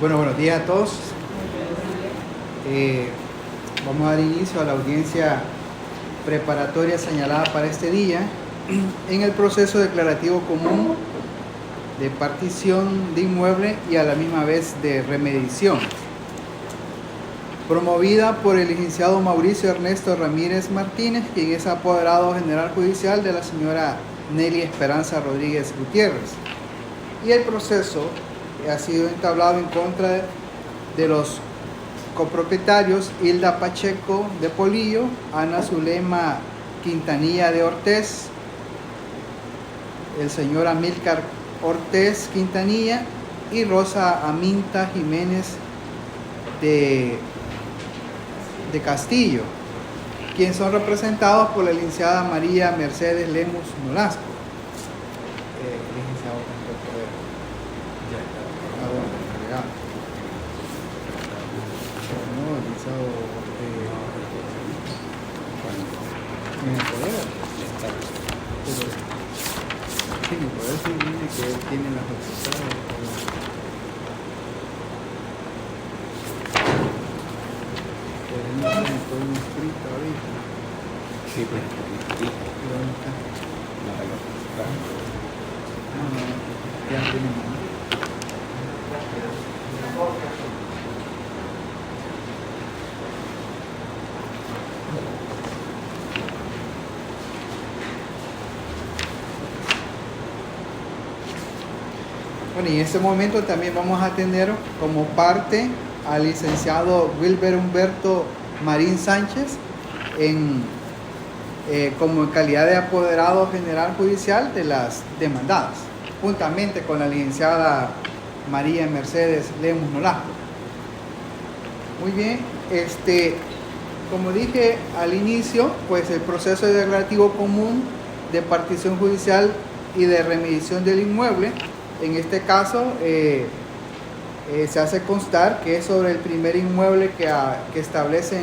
Bueno, buenos días a todos. Vamos a dar inicio a la audiencia preparatoria señalada para este día en el proceso declarativo común de partición de inmueble y a la misma vez de remediación, promovida por el licenciado Mauricio Ernesto Ramírez Martínez, quien es apoderado general judicial de la señora Nelly Esperanza Rodríguez Gutiérrez. Y el proceso ha sido entablado en contra de los copropietarios Hilda Pacheco de Polillo, Ana Zulema Quintanilla de Ortiz, el señor Amílcar Ortiz Quintanilla y Rosa Aminta Jiménez de Castillo, quienes son representados por la licenciada María Mercedes Lemus Nolasco. Licenciado, no, licenciado, en el poder. Sí, mi poder sí dice que él tiene la facultad. Pero no tiene todo inscrito ahorita. Sí, pues, ¿Dónde está? No, ya tenemos. Bueno, y en este momento también vamos a tener como parte al licenciado Wilber Humberto Marín Sánchez como en calidad de apoderado general judicial de las demandadas, juntamente con la licenciada María Mercedes Lemus Nolasco. Muy bien, como dije al inicio, pues el proceso declarativo común de partición judicial y de remediación del inmueble, en este caso se hace constar que es sobre el primer inmueble que establece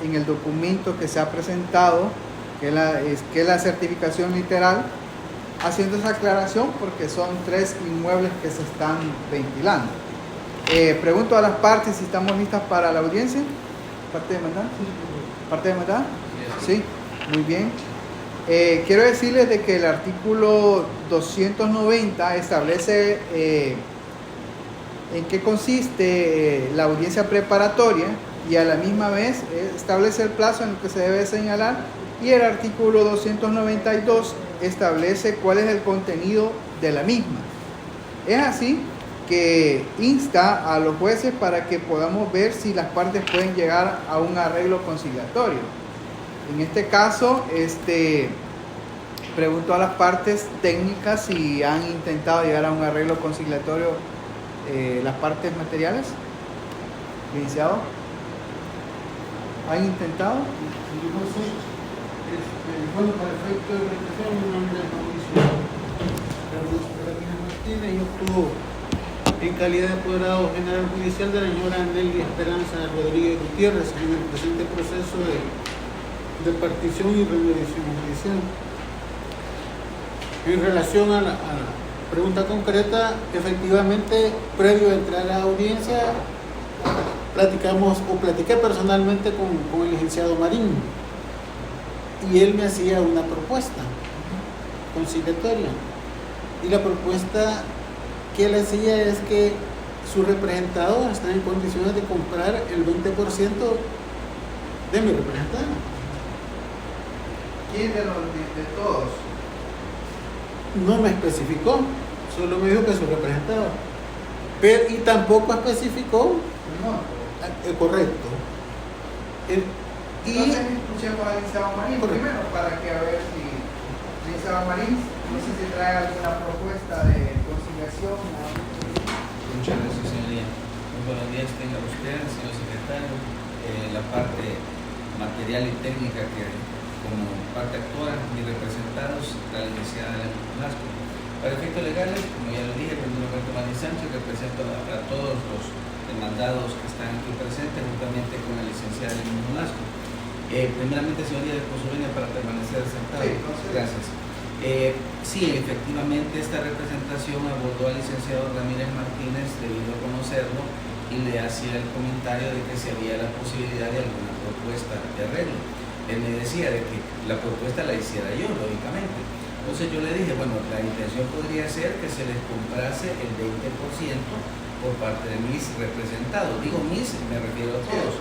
en el documento que se ha presentado, que es la certificación literal, haciendo esa aclaración porque son 3 inmuebles que se están ventilando. Pregunto a las partes si estamos listas para la audiencia. ¿Parte de demandar? ¿Parte de demandar? Sí, muy bien. Quiero decirles de que el artículo 290 establece en qué consiste la audiencia preparatoria y a la misma vez establece el plazo en el que se debe señalar, y el artículo 292 establece cuál es el contenido de la misma. Es así que insta a los jueces para que podamos ver si las partes pueden llegar a un arreglo conciliatorio. En este caso, pregunto a las partes técnicas si han intentado llegar a un arreglo conciliatorio las partes materiales. Licenciado, ¿han intentado? Yo no sé. Bueno, para efecto de presentación, mi nombre es Mauricio Ramírez Martínez. Yo estuve en calidad de apoderado general judicial de la señora Nelly Esperanza Rodríguez Gutiérrez en el presente proceso de partición y remediación judicial. En relación a la pregunta concreta, efectivamente, previo a entrar a la audiencia, platiqué personalmente con el licenciado Marín, y él me hacía una propuesta conciliatoria, y la propuesta que él hacía es que su representado está en condiciones de comprar el 20% de mi representado. ¿Quién de todos? No me especificó, solo me dijo que su representado, y tampoco especificó correcto. Entonces escuchemos al licenciado Marín primero, para que a ver si licenciado Marín, no sé si trae alguna propuesta de conciliación. Muchas gracias, señoría. Muy buenos días, tenga usted, señor secretario. La parte material y técnica que como parte actual, mis representados, la licenciada Nolasco. Para efectos legales, como ya lo dije, el Roberto Marín Sánchez, represento a todos los demandados que están aquí presentes, juntamente con la licenciada Nolasco. Primeramente, señoría de Consueña, para permanecer sentado. Sí, gracias. Sí, efectivamente, esta representación abordó al licenciado Ramírez Martínez, debido a conocerlo, y le hacía el comentario de que si había la posibilidad de alguna propuesta de arreglo. Él me decía de que la propuesta la hiciera yo, lógicamente. Entonces yo le dije, bueno, la intención podría ser que se les comprase el 20% por parte de mis representados. Digo mis, me refiero a todos.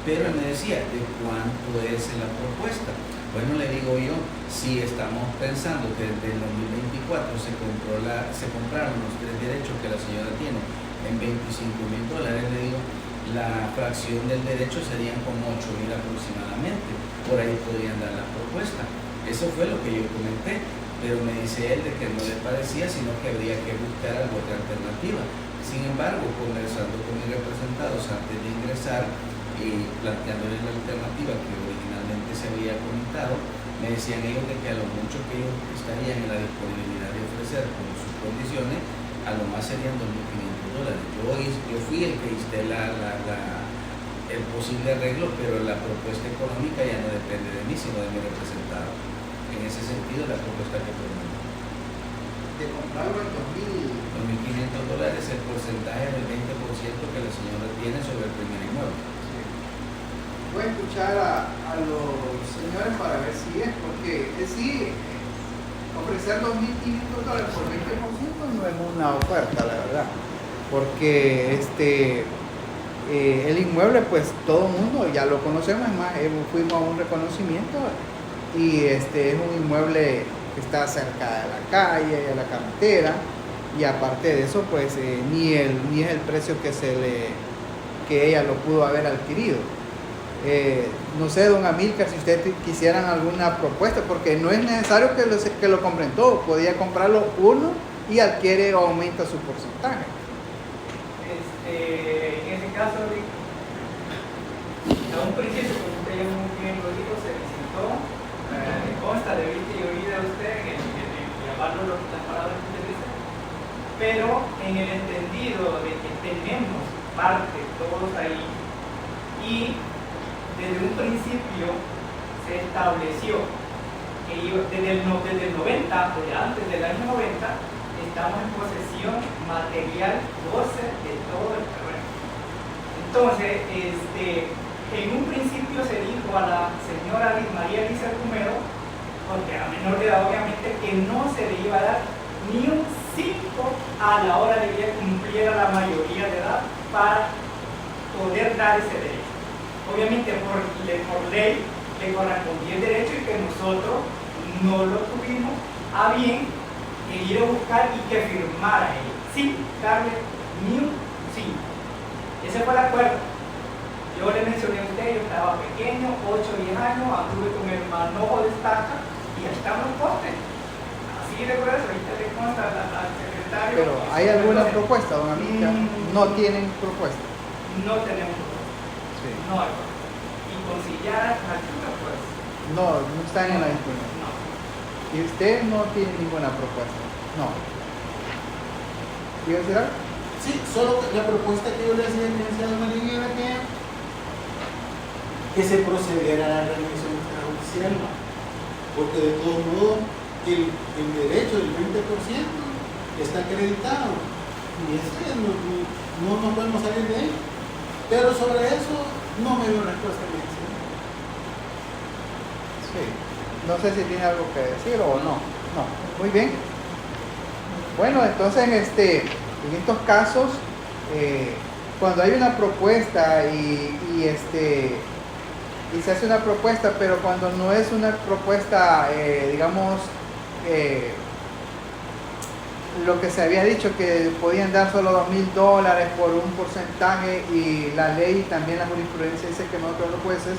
Pero él me decía, ¿de cuánto es la propuesta? Bueno, le digo yo, si estamos pensando que desde el 2024 se compraron los 3 derechos que la señora tiene en $25,000, le digo, la fracción del derecho serían como 8,000 aproximadamente. Por ahí podrían dar la propuesta. Eso fue lo que yo comenté, pero me dice él de que no le parecía, sino que habría que buscar alguna otra alternativa. Sin embargo, conversando con mis representados antes de ingresar y planteándoles la alternativa que originalmente se había comentado, me decían ellos de que a lo mucho que ellos estarían en la disponibilidad de ofrecer con sus condiciones, a lo más serían $2,500. Yo fui el que hice el posible arreglo, pero la propuesta económica ya no depende de mí, sino de mi representado. En ese sentido, la propuesta que propongo. De comprarlo en $2,500 es el porcentaje del 20% que la señora tiene sobre el primer inmueble. Sí. Voy a escuchar a los señores para ver si es, porque sí, ofrecer $2,500 por 20% no es una oferta, la verdad. Porque el inmueble, pues todo el mundo ya lo conocemos, es más, fuimos a un reconocimiento y es un inmueble que está cerca de la calle y de la carretera, y aparte de eso, pues ni es el precio que ella lo pudo haber adquirido. No sé, don Amílcar, si ustedes quisieran alguna propuesta, porque no es necesario que lo compren todo, podía comprarlo uno y adquiere o aumenta su porcentaje. En ese caso, a un principio, como usted ya muy bien lo dijo, se visitó, me consta de vista y oída a usted en llamarlo las palabras que usted dice, pero en el entendido de que tenemos parte todos ahí, y desde un principio se estableció que desde el 90, desde antes del año 90, estamos en posesión material goce de todo el terreno. Entonces, en un principio se dijo a la señora María Elisa Romero, porque era menor de edad obviamente, que no se le iba a dar ni un 5 a la hora de que ella cumpliera la mayoría de edad para poder dar ese derecho. Obviamente por ley le correspondía el derecho y que nosotros no lo tuvimos a bien el ir a buscar y que firmara ella, sin darle ni un 5. Ese fue el acuerdo. Yo le mencioné a usted, yo estaba pequeño, 8 o 10 años, anduve con el manojo de estaca y ahí están los postes. Así de grueso, ahorita le consta al secretario. Pero ¿hay alguna propuesta, don Amílcar? No tienen propuesta. No tenemos propuesta. Sí. No hay propuesta. Y con sillar altura, pues. No están en la disponibilidad. No. Y usted no tiene ninguna propuesta. No. ¿Quiere decir algo? Sí, solo la propuesta que yo le hacía al licenciado Marín era que se procediera a la revisión extrajudicial, porque de todos modos el derecho del 20% está acreditado y ese no podemos salir de ahí. Pero sobre eso no me dio respuesta al licenciado. Sí. No sé si tiene algo que decir o no. No. Muy bien. Bueno, entonces en estos casos, cuando hay una propuesta y se hace una propuesta, pero cuando no es una propuesta, digamos, lo que se había dicho que podían dar solo $2,000 por un porcentaje, y la ley y también la jurisprudencia dice que nosotros los jueces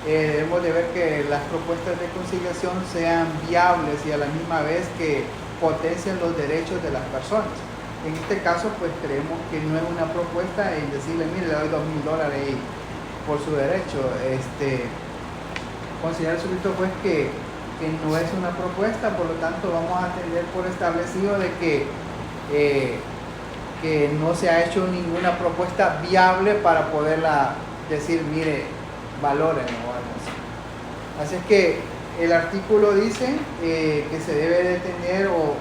debemos de ver que las propuestas de conciliación sean viables y a la misma vez que potencien los derechos de las personas. En este caso, pues creemos que no es una propuesta en decirle, mire, le doy $2,000 por su derecho. Considera el súbdito juez que no es una propuesta, por lo tanto vamos a tener por establecido de que no se ha hecho ninguna propuesta viable para poderla decir, mire, valoren o algo así. Así es que el artículo dice que se debe de tener o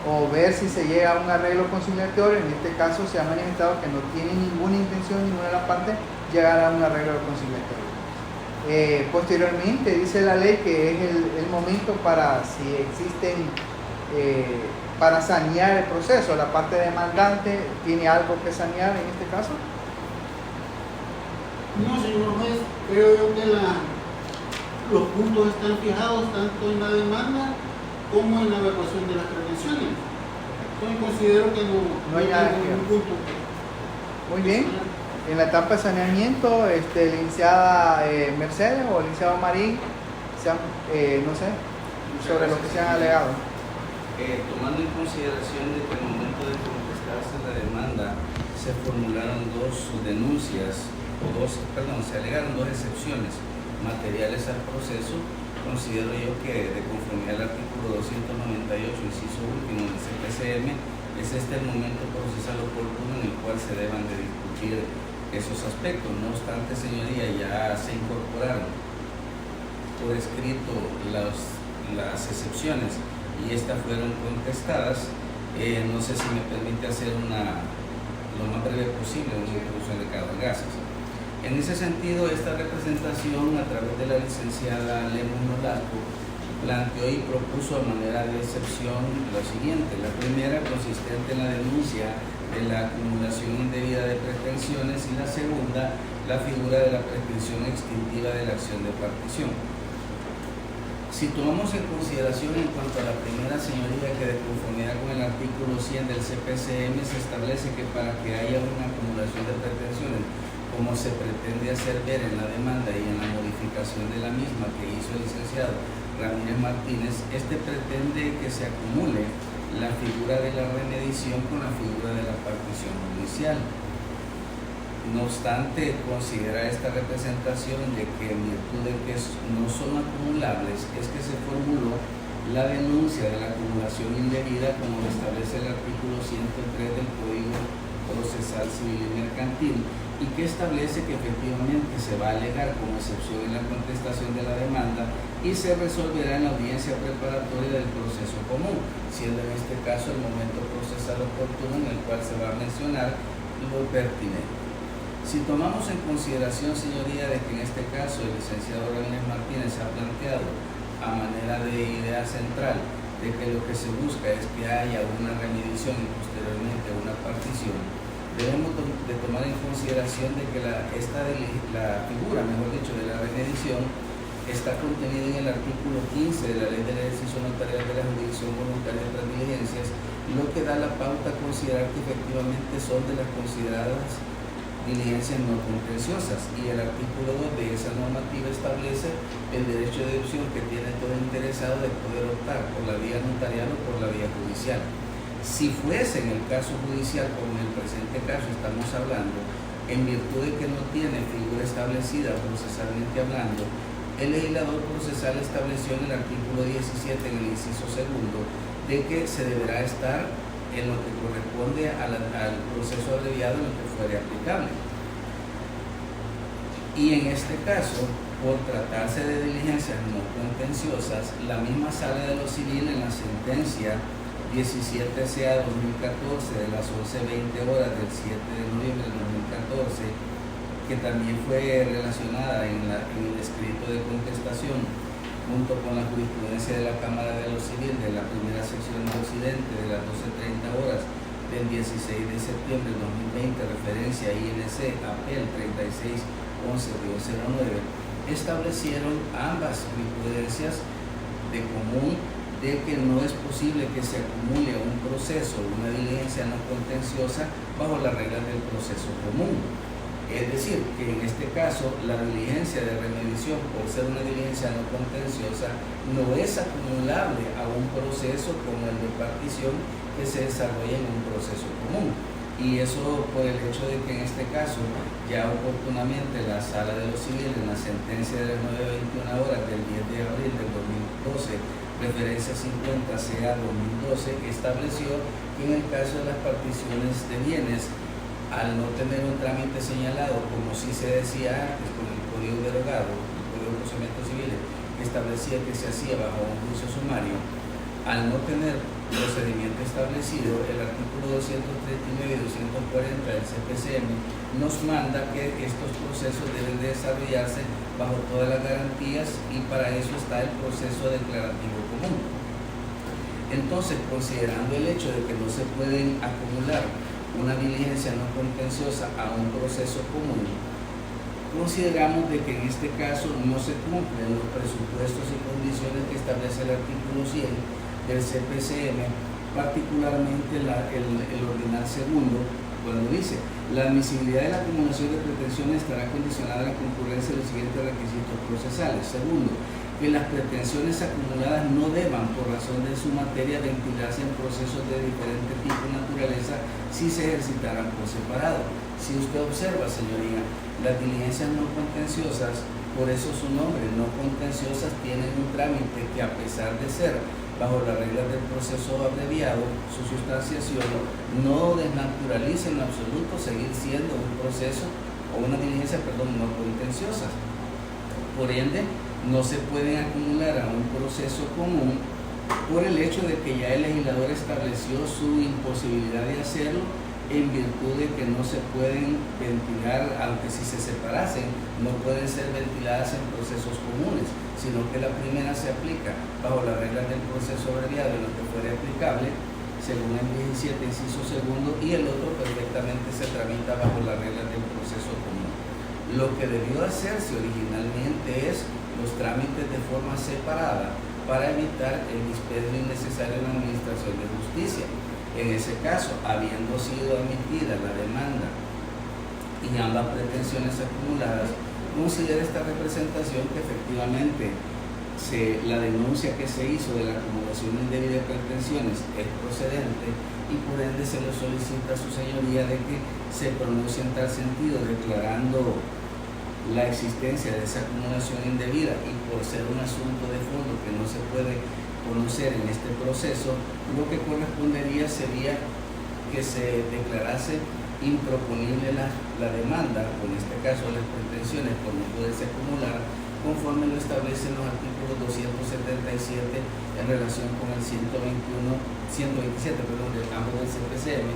o ver si se llega a un arreglo conciliatorio. En este caso se ha manifestado que no tiene ninguna intención, ninguna de las partes, llegar a un arreglo conciliatorio. Posteriormente dice la ley que es el momento para, si existen, para sanear el proceso. La parte demandante tiene algo que sanear en este caso. No, señor juez, creo yo que los puntos están fijados tanto en la demanda como en la evaluación de las prevenciones. Entonces considero que no hay ningún punto. Muy bien. En la etapa de saneamiento, licenciada Mercedes o licenciado Marín, no sé, sobre lo que se han alegado. Tomando en consideración de que al momento de contestarse la demanda se formularon se alegaron dos excepciones materiales al proceso, considero yo que de conformidad al artículo 298, inciso último del CPCM, es este el momento procesal oportuno en el cual se deban de discutir esos aspectos. No obstante, señoría, ya se incorporaron por escrito las excepciones y estas fueron contestadas. No sé si me permite hacer lo más breve posible una introducción de cada gracias. En ese sentido, esta representación a través de la licenciada Lemus Nolasco planteó y propuso a manera de excepción lo siguiente: la primera, consistente en la denuncia de la acumulación indebida de pretensiones, y la segunda, la figura de la pretensión extintiva de la acción de partición. Si tomamos en consideración en cuanto a la primera, señoría, que de conformidad con el artículo 100 del CPCM se establece que para que haya una acumulación de pretensiones, como se pretende hacer ver en la demanda y en la modificación de la misma que hizo el licenciado Ramírez Martínez, pretende que se acumule la figura de la remediación con la figura de la partición judicial. No obstante, considera esta representación de que en virtud de que no son acumulables, es que se formuló la denuncia de la acumulación indebida, como lo establece el artículo 103 del Código Procesal Civil y Mercantil, y que establece que efectivamente se va a alegar como excepción en la contestación de la demanda y se resolverá en la audiencia preparatoria del proceso común, siendo en este caso el momento procesal oportuno en el cual se va a mencionar lo pertinente. Si tomamos en consideración, señoría, de que en este caso el licenciado Ramírez Martínez ha planteado a manera de idea central de que lo que se busca es que haya una remediación y posteriormente una partición, debemos de tomar en consideración de que la figura, mejor dicho, de la remediación está contenida en el artículo 15 de la Ley del Ejercicio Notarial de la Jurisdicción Voluntaria de otras diligencias, lo que da la pauta a considerar que efectivamente son de las consideradas diligencias no contenciosas, y el artículo 2 de esa normativa establece el derecho de opción que tiene todo interesado de poder optar por la vía notarial o por la vía judicial. Si fuese en el caso judicial, como en el presente caso estamos hablando, en virtud de que no tiene figura establecida procesalmente hablando, el legislador procesal estableció en el artículo 17, en el inciso segundo, de que se deberá estar en lo que corresponde al proceso abreviado en lo que fuere aplicable. Y en este caso, por tratarse de diligencias no contenciosas, la misma Sala de lo Civil en la sentencia 17CA 2014 de las 11:20 horas del 7 de noviembre de 2014, que también fue relacionada en el escrito de contestación junto con la jurisprudencia de la Cámara de lo Civil de la primera sección de Occidente de las 12:30 horas del 16 de septiembre de 2020, referencia INC APEL 3611-09, establecieron ambas jurisprudencias de común de que no es posible que se acumule un proceso, una diligencia no contenciosa bajo las reglas del proceso común. Es decir, que en este caso la diligencia de remediación, por ser una diligencia no contenciosa, no es acumulable a un proceso como el de partición que se desarrolla en un proceso común. Y eso por el hecho de que en este caso ya oportunamente la Sala de lo Civil en la sentencia de las 9:21 horas del 10 de abril del 2012, referencia 50CA 2012, estableció que en el caso de las particiones de bienes, al no tener un trámite señalado, como sí se decía antes con el Código derogado, el Código de Procedimientos Civiles, que establecía que se hacía bajo un juicio sumario, al no tener procedimiento establecido, el artículo 239 y 240 del CPCM nos manda que estos procesos deben de desarrollarse bajo todas las garantías y para eso está el proceso declarativo común. Entonces, considerando el hecho de que no se pueden acumular una diligencia no contenciosa a un proceso común, consideramos de que en este caso no se cumplen los presupuestos y condiciones que establece el artículo 100 del CPCM, particularmente el ordinal segundo, cuando dice: la admisibilidad de la acumulación de pretensiones estará condicionada a la concurrencia de los siguientes requisitos procesales. Segundo, que las pretensiones acumuladas no deban, por razón de su materia, ventilarse en procesos de diferente tipo y naturaleza si se ejercitaran por separado. Si usted observa, señoría, las diligencias no contenciosas, por eso su nombre, no contenciosas, tienen un trámite que, a pesar de ser bajo las reglas del proceso abreviado, su sustanciación no desnaturaliza en absoluto seguir siendo un proceso o una diligencia, no contenciosas. Por ende, no se pueden acumular a un proceso común por el hecho de que ya el legislador estableció su imposibilidad de hacerlo en virtud de que no se pueden ventilar, aunque si se separasen, no pueden ser ventiladas en procesos comunes, sino que la primera se aplica bajo las reglas del proceso abreviado en lo que fuera aplicable, según el 17, inciso segundo, y el otro perfectamente se tramita bajo las reglas del proceso común. Lo que debió hacerse originalmente es los trámites de forma separada para evitar el dispendio innecesario en la administración de justicia. En ese caso, habiendo sido admitida la demanda y ambas pretensiones acumuladas, considera esta representación que efectivamente la denuncia que se hizo de la acumulación indebida de pretensiones es procedente y por ende se le solicita a su señoría de que se pronuncie en tal sentido, declarando la existencia de esa acumulación indebida y por ser un asunto de fondo que no se puede conocer en este proceso, lo que correspondería sería que se declarase improponible la demanda, o en este caso las pretensiones por no poderse acumular, conforme lo establecen los artículos 277 en relación con el 127 de ambos del CPCM,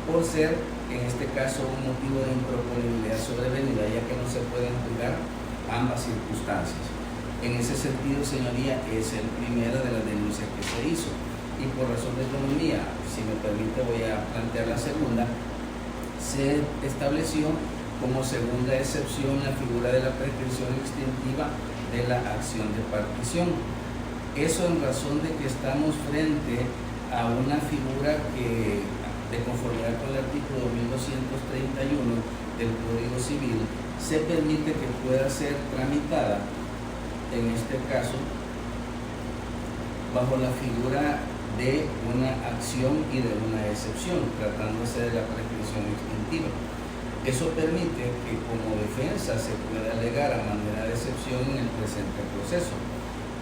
por ser en este caso un motivo de improponibilidad sobrevenida, ya que no se pueden juzgar ambas circunstancias. En ese sentido, señoría, es el primero de las denuncias que se hizo. Y por razón de economía, si me permite, voy a plantear la segunda. Se estableció como segunda excepción la figura de la prescripción extintiva de la acción de partición. Eso en razón de que estamos frente a una figura que, de conformidad con el artículo 1231 del Código Civil, se permite que pueda ser tramitada, en este caso, bajo la figura de una acción y de una excepción, tratándose de la prescripción extintiva. Eso permite que como defensa se pueda alegar a manera de excepción en el presente proceso.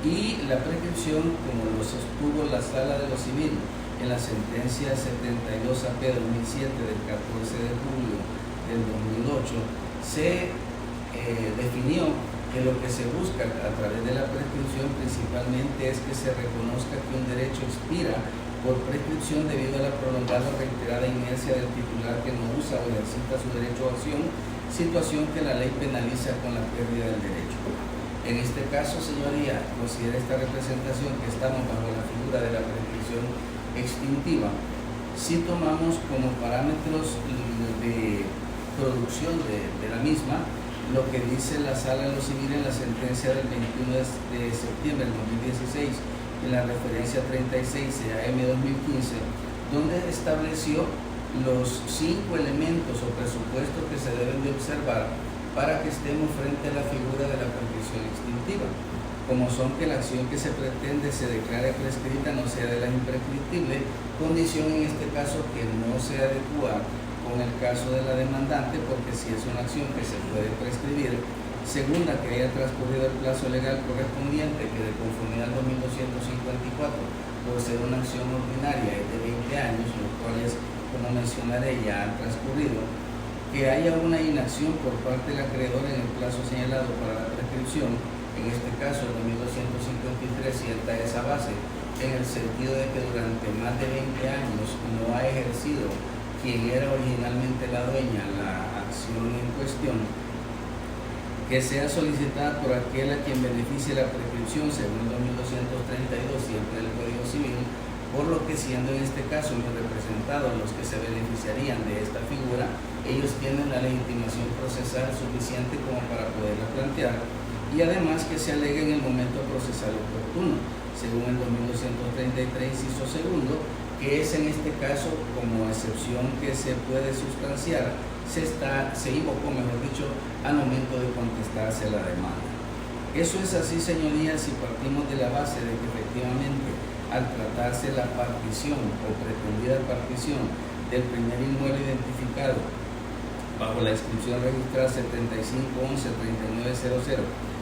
Y la prescripción, como lo sostuvo la Sala de lo Civil en la sentencia 72 AP 2007 del 14 de julio del 2008, se definió que lo que se busca a través de la prescripción principalmente es que se reconozca que un derecho expira por prescripción debido a la prolongada o reiterada inercia del titular que no usa o ejercita su derecho a acción, situación que la ley penaliza con la pérdida del derecho. En este caso, señoría, considera esta representación que estamos bajo la figura de la prescripción extintiva. Si tomamos como parámetros de producción de la misma lo que dice la Sala de lo Civil en la sentencia del 21 de septiembre del 2016, en la referencia 36 AM 2015, donde estableció los 5 elementos o presupuestos que se deben de observar para que estemos frente a la figura de la prescripción extintiva, como son que la acción que se pretende se declare prescrita no sea de la imprescriptible, condición en este caso que no se adecua con el caso de la demandante, porque si es una acción que se puede prescribir, segunda, que haya transcurrido el plazo legal correspondiente, que de conformidad al 2254, por ser una acción ordinaria, es de 20 años, los cuales, como mencionaré, ya han transcurrido, que haya una inacción por parte del acreedor en el plazo señalado para la prescripción, en este caso el 2253 sienta esa base en el sentido de que durante más de 20 años no ha ejercido quien era originalmente la dueña la acción en cuestión, que sea solicitada por aquel a quien beneficie la prescripción según 2232 siempre del Código Civil, por lo que siendo en este caso los representados los que se beneficiarían de esta figura, ellos tienen la legitimación procesal suficiente como para poderla plantear, y además que se alegue en el momento procesal oportuno, según el 2233 inciso segundo, que es en este caso como excepción que se puede sustanciar, se invocó, mejor dicho, al momento de contestarse la demanda. Eso es así, señorías, si partimos de la base de que efectivamente al tratarse la partición o pretendida partición del primer inmueble identificado bajo la inscripción registrada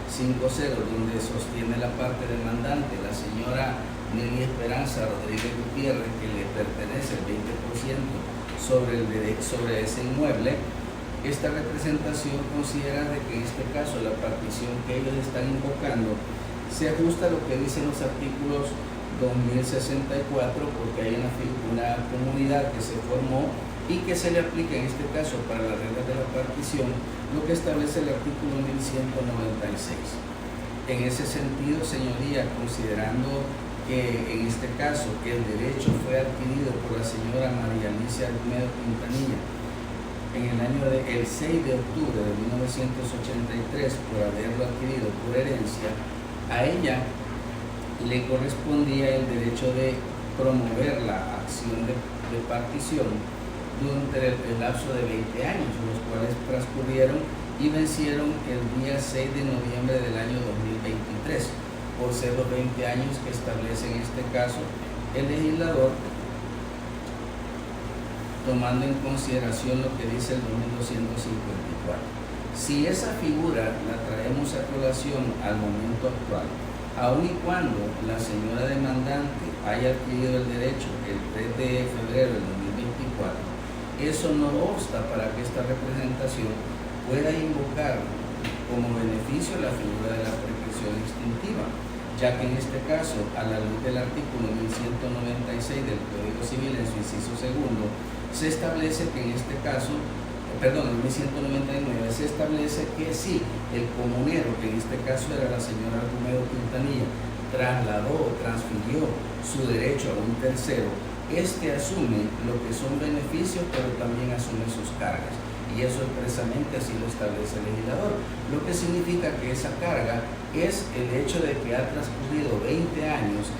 7511-3900-50, donde sostiene la parte demandante la señora Nelly Esperanza Rodríguez Gutiérrez, que le pertenece el 20% sobre ese inmueble, esta representación considera de que en este caso la partición que ellos están invocando se ajusta a lo que dicen los artículos 2064, porque hay una comunidad que se formó y que se le aplica en este caso para las reglas de la partición lo que establece el artículo 1196. En ese sentido, señoría, considerando que en este caso que el derecho fue adquirido por la señora María Alicia Argumedo Quintanilla en el 6 de octubre de 1983 por haberlo adquirido por herencia, a ella le correspondía el derecho de promover la acción de partición durante el lapso de 20 años, los cuales transcurrieron y vencieron el día 6 de noviembre del año 2023, por ser los 20 años que establece en este caso el legislador, tomando en consideración lo que dice el 2254. Si esa figura la traemos a colación al momento actual, aun y cuando la señora demandante haya adquirido el derecho el 3 de febrero del 2024, eso no obsta para que esta representación pueda invocar como beneficio la figura de la prescripción extintiva, ya que en este caso, a la luz del artículo 1196 del Código Civil en su inciso segundo, se establece que en este caso, en 1199, se establece que si el comunero, que en este caso era la señora Argumedo Quintanilla, trasladó o transfirió su derecho a un tercero, este asume lo que son beneficios, pero también asume sus cargas. Y eso expresamente así lo establece el legislador, lo que significa que esa carga es el hecho de que ha transcurrido 20 años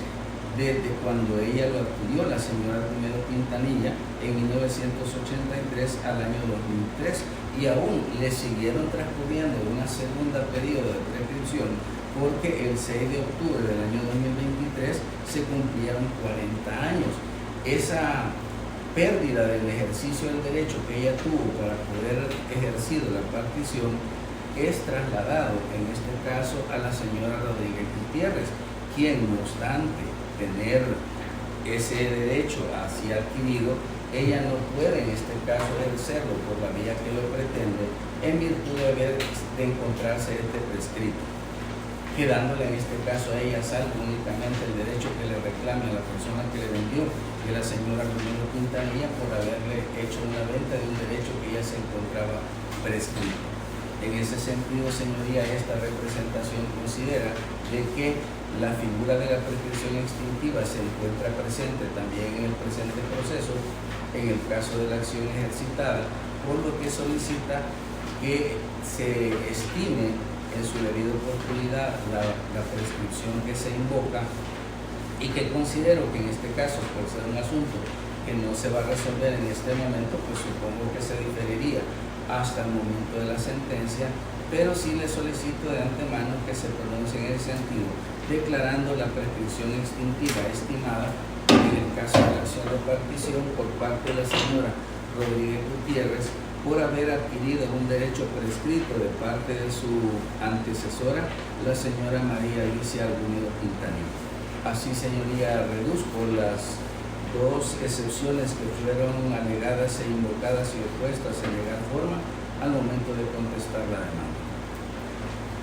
desde cuando ella lo adquirió, la señora Argumedo Quintanilla, en 1983 al año 2003, y aún le siguieron transcurriendo una segunda periodo de prescripción, porque el 6 de octubre del año 2023 se cumplieron 40 años. Esa pérdida del ejercicio del derecho que ella tuvo para poder ejercer la partición es trasladado en este caso a la señora Rodríguez Gutiérrez, quien no obstante tener ese derecho así adquirido, ella no puede en este caso ejercerlo por la vía que lo pretende en virtud de encontrarse este prescrito, quedándole en este caso a ella salvo únicamente el derecho que le reclame a la persona que le vendió, que la señora Argumedo Quintanilla, por haberle hecho una venta de un derecho que ella se encontraba prescrito. En ese sentido, señoría, esta representación considera de que la figura de la prescripción extintiva se encuentra presente también en el presente proceso, en el caso de la acción ejercitada, por lo que solicita que se estime en su debida oportunidad la prescripción que se invoca, y que considero que en este caso, por ser un asunto que no se va a resolver en este momento, pues supongo que se diferiría hasta el momento de la sentencia, pero sí le solicito de antemano que se pronuncie en ese sentido, declarando la prescripción extintiva estimada en el caso de la acción de partición por parte de la señora Rodríguez Gutiérrez por haber adquirido un derecho prescrito de parte de su antecesora, la señora María Alicia Argumedo Quintanilla. Así, señoría, reduzco las dos excepciones que fueron alegadas e invocadas y opuestas en legal forma al momento de contestar la demanda.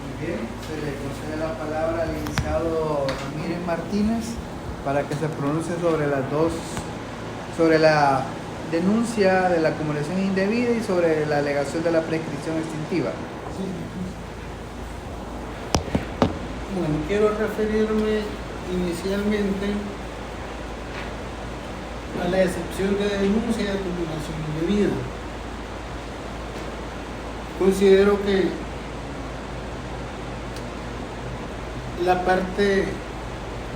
Muy bien, se le concede la palabra al licenciado Ramírez Martínez. para que se pronuncie sobre las dos, sobre la denuncia de la acumulación indebida y sobre la alegación de la prescripción extintiva. Sí. Bueno, quiero referirme inicialmente a la excepción de denuncia de acumulación indebida. Considero que la parte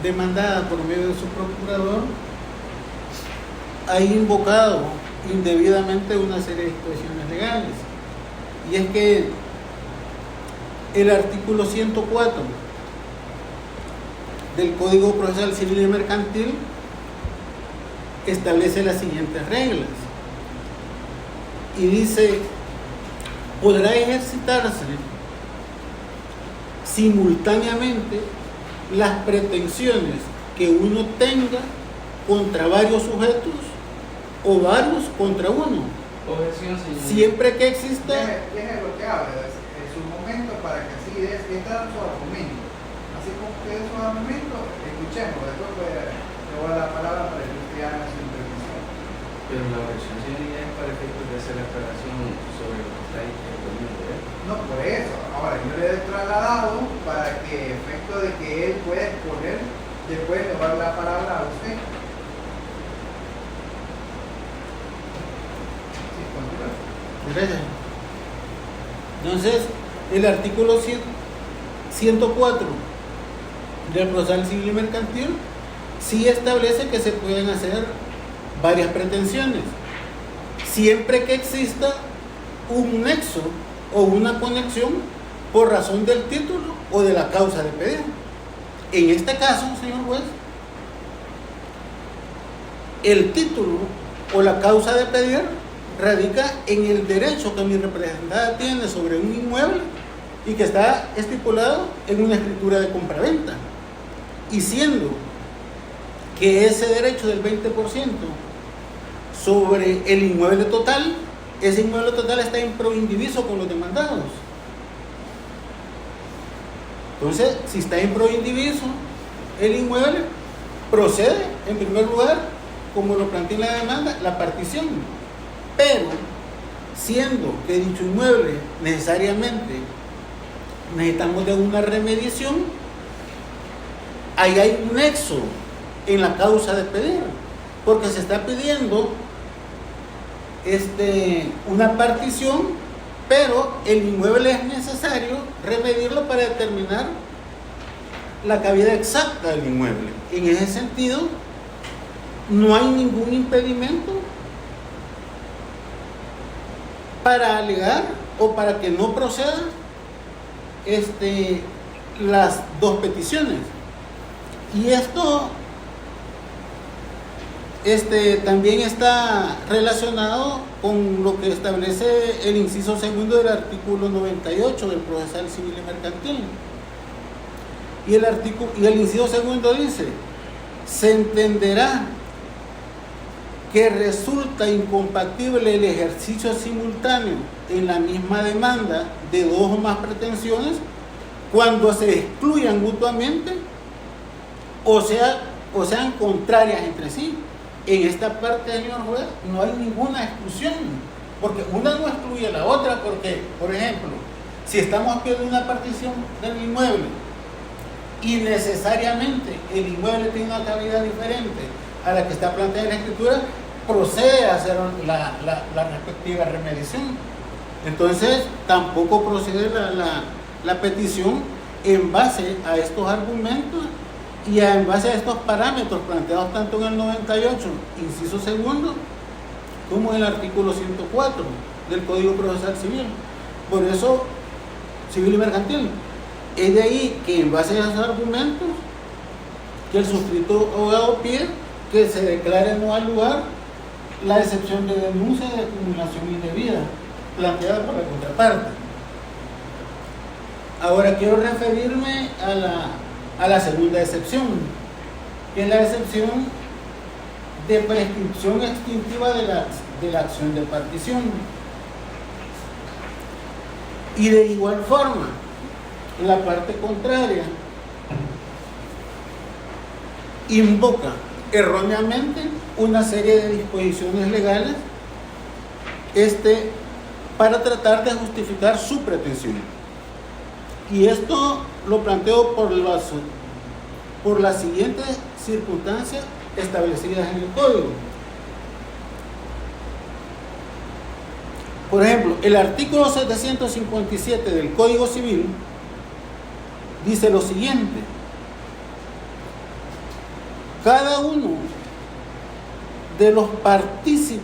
demandada por medio de su procurador ha invocado indebidamente una serie de expresiones legales. Y es que el artículo 104 del Código Procesal Civil y Mercantil establece las siguientes reglas. Y dice: podrá ejercitarse simultáneamente las pretensiones que uno tenga contra varios sujetos o varios contra uno, Objeción, señor. siempre que exista. Deje lo que habla en su momento para que así está su argumento. Así como que es su argumento, escuchemos, después le voy a dar la palabra para que usted haga su intervención. Pero la objeción, señoría, es para efectos de hacer aclaración sobre lo que está ahí exponiendo, ¿eh? No, por eso. Ahora, yo le he trasladado para que, efecto de que él pueda exponer, después le voy a dar la palabra a usted. Sí, continúa. Gracias. Entonces, el artículo 104 del Procesal Civil y Mercantil sí establece que se pueden hacer varias pretensiones, siempre que exista un nexo o una conexión por razón del título o de la causa de pedir. En este caso, señor juez, el título o la causa de pedir radica en el derecho que mi representada tiene sobre un inmueble y que está estipulado en una escritura de compraventa. Y siendo que ese derecho del 20% sobre el inmueble total, ese inmueble total está en proindiviso con los demandados. Entonces, si está en proindiviso el inmueble, procede en primer lugar, como lo plantea la demanda, la partición. Pero, siendo que dicho inmueble necesariamente necesitamos de una remediación, ahí hay un nexo en la causa de pedir, porque se está pidiendo una partición, pero el inmueble es necesario remedirlo para determinar la cabida exacta del inmueble. En ese sentido, no hay ningún impedimento para alegar o para que no proceda las dos peticiones. Y esto también está relacionado con lo que establece el inciso segundo del artículo 98 del Procesal Civil y Mercantil. Y el inciso segundo dice: se entenderá que resulta incompatible el ejercicio simultáneo en la misma demanda de dos o más pretensiones cuando se excluyan mutuamente o sean contrarias entre sí. En esta parte, señor juez, no hay ninguna exclusión, porque una no excluye a la otra, porque, por ejemplo, si estamos pidiendo una partición del inmueble y necesariamente el inmueble tiene una calidad diferente a la que está planteada en la escritura, procede a hacer la respectiva remediación. Entonces, tampoco procede la petición en base a estos argumentos y en base a estos parámetros planteados tanto en el 98, inciso segundo, como en el artículo 104 del Código Procesal Civil. Por eso, civil y mercantil. Es de ahí que en base a esos argumentos, que el suscrito abogado pide que se declare no al lugar la excepción de denuncia de acumulación indebida planteada por la contraparte. Ahora quiero referirme a la segunda excepción, que es la excepción de prescripción extintiva de la acción de partición. Y de igual forma, la parte contraria invoca erróneamente una serie de disposiciones legales para tratar de justificar su pretensión. Y esto lo planteo por las siguientes circunstancias establecidas en el Código. Por ejemplo, el artículo 757 del Código Civil dice lo siguiente: cada uno de los partícipes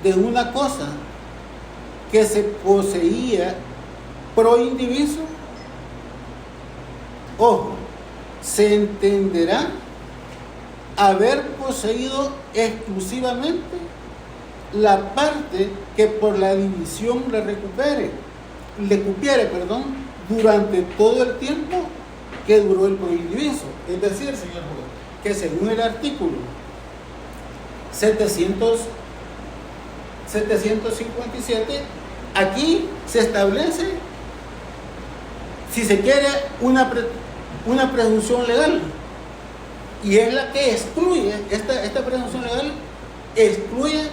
de una cosa que se poseía pro indiviso, ojo, se entenderá haber poseído exclusivamente la parte que por la división le cupiere, durante todo el tiempo que duró el proindiviso. Es decir, señor juez, que según el artículo 757, aquí se establece, si se quiere, una presunción legal, y es la que excluye, esta presunción legal excluye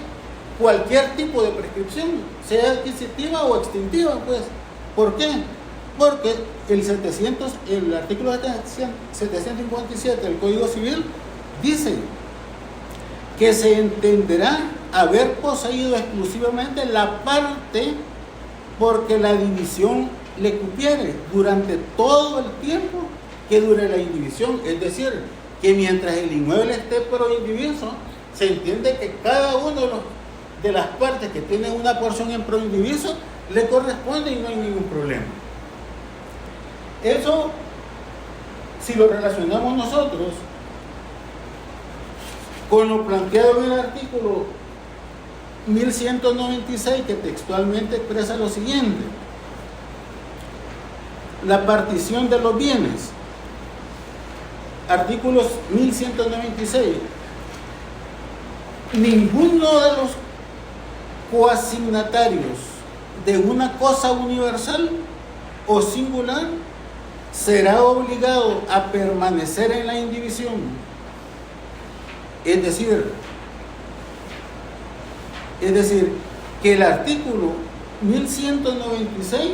cualquier tipo de prescripción, sea adquisitiva o extintiva, pues. ¿Por qué? Porque el artículo 757 del Código Civil dice que se entenderá haber poseído exclusivamente la parte porque la división le cupiere durante todo el tiempo que dure la indivisión. Es decir, que mientras el inmueble esté proindiviso, se entiende que cada uno de las partes que tiene una porción en proindiviso le corresponde y no hay ningún problema. Eso, si lo relacionamos nosotros con lo planteado en el artículo 1196, que textualmente expresa lo siguiente: la partición de los bienes. Artículos 1196. Ninguno de los coasignatarios de una cosa universal o singular será obligado a permanecer en la indivisión. Es decir, que el artículo 1196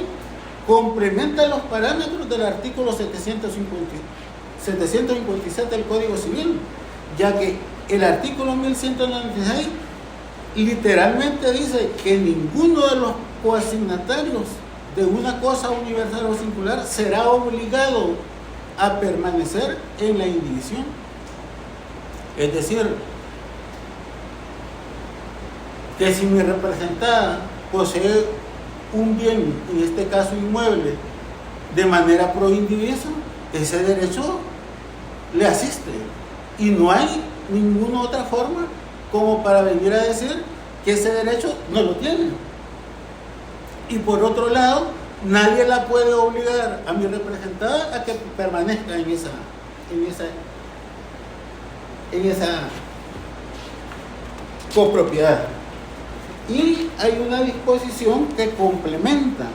complementa los parámetros del artículo 757 del Código Civil, ya que el artículo 1196 literalmente dice que ninguno de los coasignatarios de una cosa universal o singular será obligado a permanecer en la indivisión. Es decir, que si mi representada posee un bien, en este caso inmueble, de manera proindiviso, ese derecho le asiste y no hay ninguna otra forma como para venir a decir que ese derecho no lo tiene. Y por otro lado, nadie la puede obligar a mi representada a que permanezca en esa copropiedad. Y hay una disposición que complementa,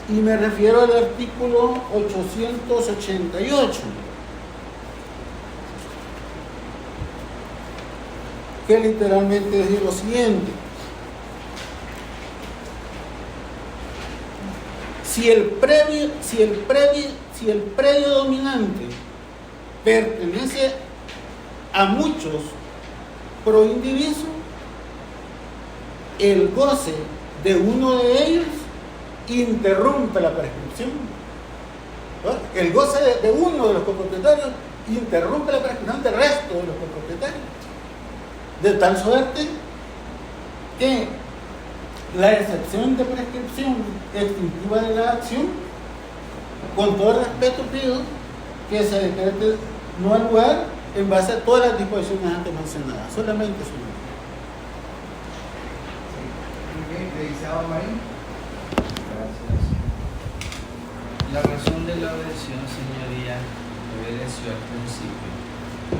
y me refiero al artículo 888, que literalmente dice lo siguiente: si el predio dominante pertenece a muchos proindivisos, el goce de uno de ellos interrumpe la prescripción. El goce de uno de los copropietarios interrumpe la prescripción del resto de los copropietarios, de tal suerte que la excepción de prescripción extintiva de la acción, con todo el respeto pido que se decrete no al lugar en base a todas las disposiciones antes mencionadas, solamente eso. Licenciado Marín. Gracias. La razón de la objeción, señoría, obedeció al principio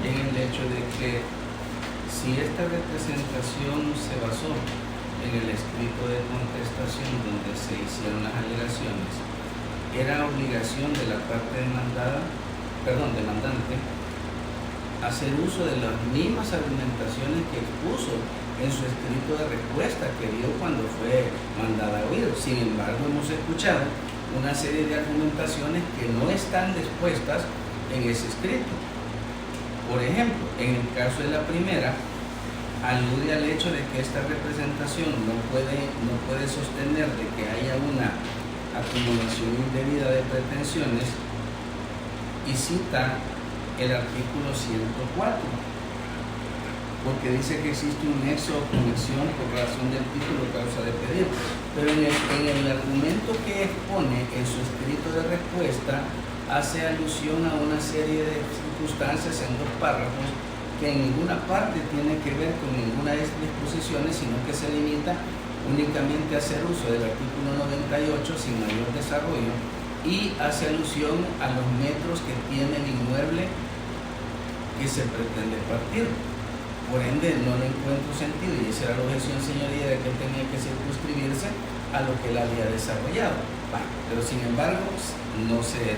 en el hecho de que si esta representación se basó en el escrito de contestación donde se hicieron las alegaciones, era obligación de la parte demandada demandante, hacer uso de las mismas argumentaciones que expuso en su escrito de respuesta que dio cuando fue mandada a oír. Sin embargo, hemos escuchado una serie de argumentaciones que no están dispuestas en ese escrito. Por ejemplo, en el caso de la primera, alude al hecho de que esta representación no puede sostener de que haya una acumulación indebida de pretensiones y cita el artículo 104, porque dice que existe un nexo o conexión por razón del título o causa de pedido. Pero en el argumento que expone en su escrito de respuesta, hace alusión a una serie de circunstancias en 2 párrafos que en ninguna parte tiene que ver con ninguna de estas disposiciones, sino que se limita únicamente a hacer uso del artículo 98 sin mayor desarrollo, y hace alusión a los metros que tiene el inmueble que se pretende partir. Por ende, no le encuentro sentido, y esa era la objeción, señoría, de que tenía que circunscribirse a lo que él había desarrollado. Pero sin embargo, no se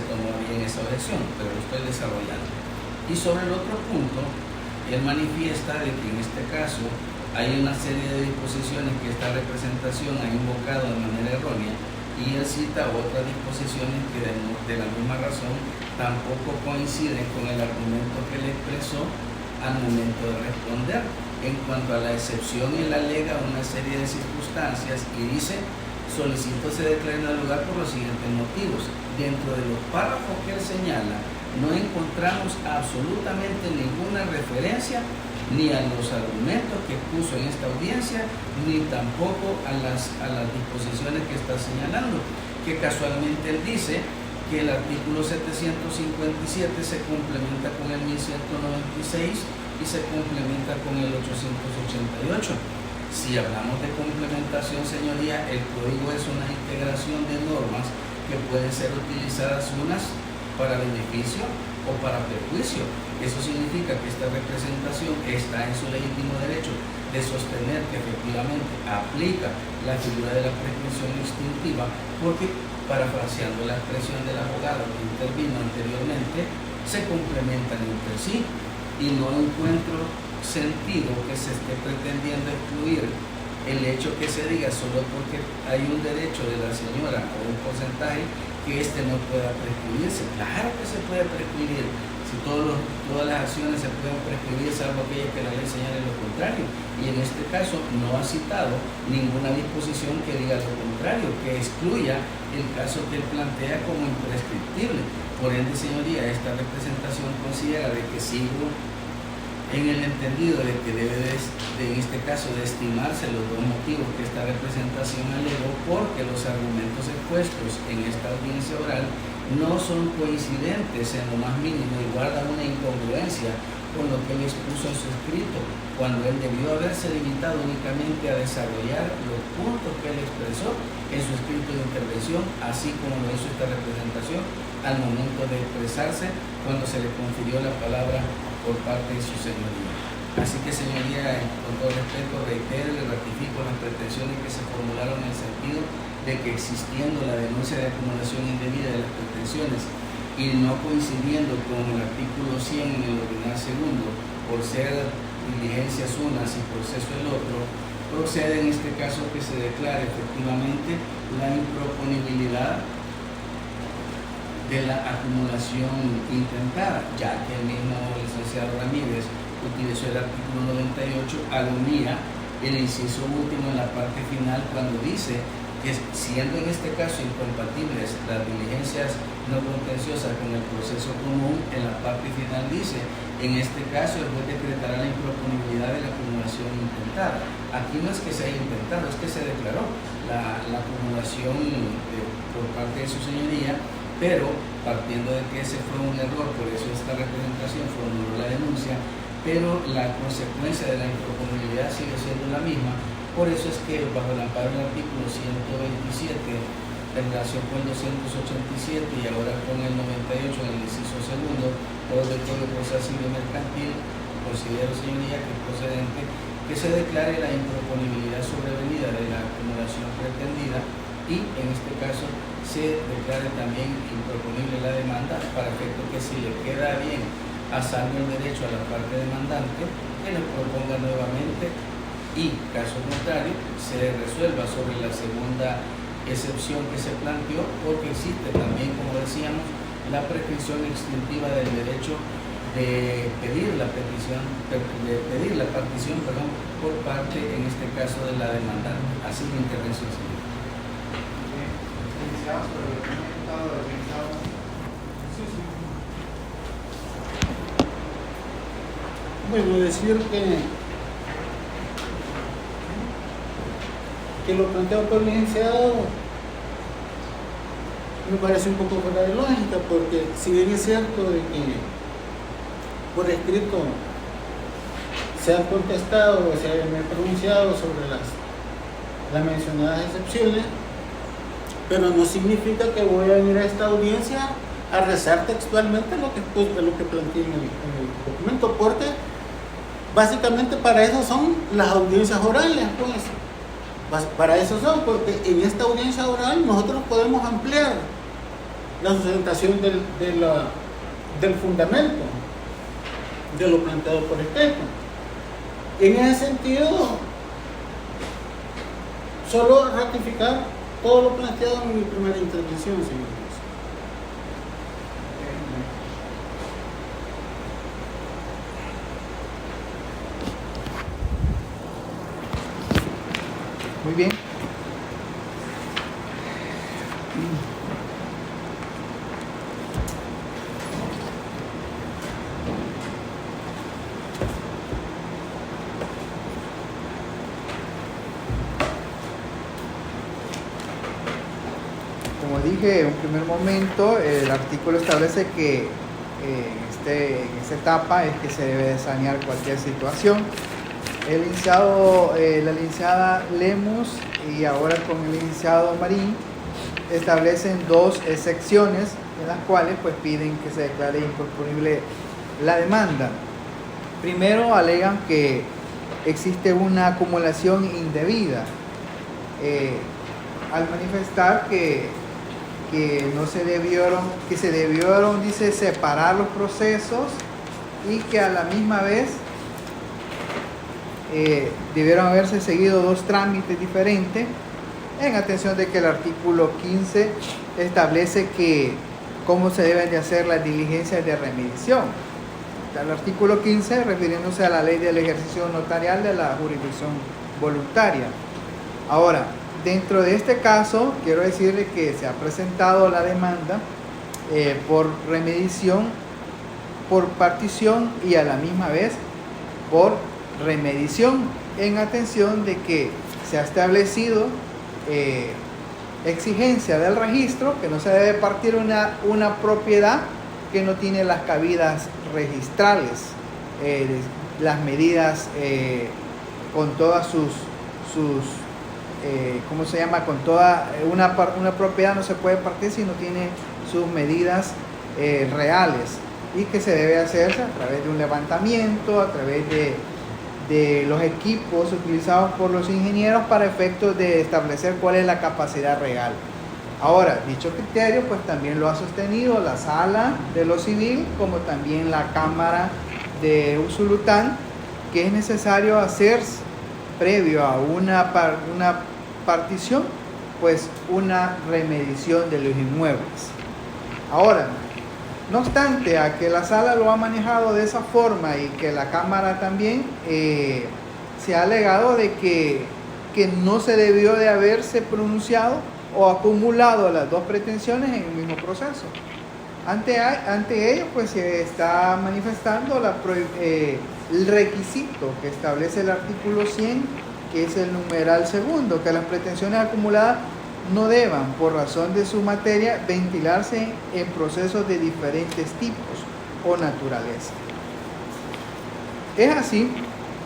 tomó bien esa objeción, pero lo estoy desarrollando. Y sobre el otro punto, él manifiesta de que en este caso hay una serie de disposiciones que esta representación ha invocado de manera errónea, y él cita otras disposiciones que de la misma razón tampoco coinciden con el argumento que él expresó al momento de responder. En cuanto a la excepción, él alega una serie de circunstancias y dice: solicito se declare en el lugar por los siguientes motivos. Dentro de los párrafos que él señala, no encontramos absolutamente ninguna referencia ni a los argumentos que puso en esta audiencia, ni tampoco a las disposiciones que está señalando, que casualmente él dice que el artículo 757 se complementa con el 1196 y se complementa con el 888. Si hablamos de complementación, señoría, el código es una integración de normas que pueden ser utilizadas unas para beneficio o para perjuicio. Eso significa que esta representación está en su legítimo derecho de sostener que efectivamente aplica la figura de la prescripción extintiva, porque, parafraseando la expresión del abogado que intervino anteriormente, se complementan entre sí, y no encuentro sentido que se esté pretendiendo excluir el hecho que se diga solo porque hay un derecho de la señora o un porcentaje que éste no pueda prescribirse. Claro que se puede prescribir, si todas las acciones se pueden prescribir, salvo aquellas que la ley señale lo contrario, y en este caso no ha citado ninguna disposición que diga lo contrario, que excluya el caso que él plantea como imprescriptible. Por ende, señoría, esta representación considera de que sigo en el entendido de que debe en este caso de estimarse los 2 motivos que esta representación alegó, porque los argumentos expuestos en esta audiencia oral no son coincidentes en lo más mínimo y guardan una incongruencia con lo que él expuso en su escrito, cuando él debió haberse limitado únicamente a desarrollar los puntos que él expresó en su escrito de intervención, así como lo hizo esta representación al momento de expresarse cuando se le confirió la palabra por parte de su señoría. Así que, señoría, con todo respeto, reitero y ratifico las pretensiones que se formularon en el sentido de que, existiendo la denuncia de acumulación indebida de las pretensiones y no coincidiendo con el artículo 100 en el ordinal segundo, por ser diligencias unas y proceso el otro, procede en este caso que se declare efectivamente la improponibilidad de la acumulación intentada, ya que el mismo licenciado Ramírez utilizó el artículo 98 al unir el inciso último en la parte final, cuando dice que, siendo en este caso incompatibles las diligencias no contenciosas con el proceso común, en la parte final dice: en este caso el juez decretará la improponibilidad de la acumulación intentada. Aquí no es que se haya intentado, es que se declaró la acumulación por parte de su señoría, pero partiendo de que ese fue un error, por eso esta representación formuló la denuncia, pero la consecuencia de la improponibilidad sigue siendo la misma. Por eso es que, bajo el amparo del artículo 127 en relación con el 287 y ahora con el 98 en el inciso segundo del Código Procesal Civil Mercantil, considero, señoría, que es procedente que se declare la improponibilidad sobrevenida de la acumulación pretendida y en este caso se declare también improponible la demanda para efecto que si le queda bien a salvo el derecho a la parte demandante, que le proponga nuevamente y, caso contrario, se resuelva sobre la segunda excepción que se planteó, porque existe también, como decíamos, la prescripción extintiva del derecho de pedir la petición, de pedir la partición, perdón, por parte, en este caso, de la demandante. Así mi intervención, señor. Iniciamos sobre lo que hemos estado organizando. Sí, sí. Bueno, decir que lo planteado por el licenciado me parece un poco fuera de lógica, porque si bien es cierto de que por escrito se han contestado o se han pronunciado sobre las mencionadas excepciones, pero no significa que voy a venir a esta audiencia a rezar textualmente lo que planteé en el documento, porque básicamente para eso son las audiencias orales, pues. Para eso son, porque en esta audiencia oral nosotros podemos ampliar la sustentación del fundamento de lo planteado por escrito. En ese sentido, solo ratificar todo lo planteado en mi primera intervención, señor juez. Muy bien. Como dije en un primer momento, el artículo establece que en esta etapa es que se debe de sanear cualquier situación. La licenciada Lemus y ahora con el licenciado Marín establecen dos excepciones en las cuales pues piden que se declare improponible la demanda. Primero, alegan que existe una acumulación indebida al manifestar que se debieron, dice, separar los procesos y que a la misma vez debieron haberse seguido dos trámites diferentes, en atención de que el artículo 15 establece que cómo se deben de hacer las diligencias de remediación. El artículo 15 refiriéndose a la ley del ejercicio notarial de la jurisdicción voluntaria. Ahora, dentro de este caso, quiero decirle que se ha presentado la demanda por remediación, por partición y a la misma vez por remediación, en atención de que se ha establecido exigencia del registro que no se debe partir una propiedad que no tiene las cabidas registrales, las medidas con todas sus ¿cómo se llama? Con toda una propiedad no se puede partir si no tiene sus medidas reales, y que se debe hacerse a través de un levantamiento, a través de los equipos utilizados por los ingenieros para efectos de establecer cuál es la capacidad real. Ahora, dicho criterio pues también lo ha sostenido la Sala de lo Civil, como también la Cámara de Usulután, que es necesario hacer previo a una partición pues una remediación de los inmuebles. Ahora, no obstante a que la Sala lo ha manejado de esa forma y que la Cámara también, se ha alegado de que no se debió de haberse pronunciado o acumulado las dos pretensiones en el mismo proceso. Ante ello pues se está manifestando el requisito que establece el artículo 100, que es el numeral segundo, que las pretensiones acumuladas no deban, por razón de su materia, ventilarse en procesos de diferentes tipos o naturaleza. Es así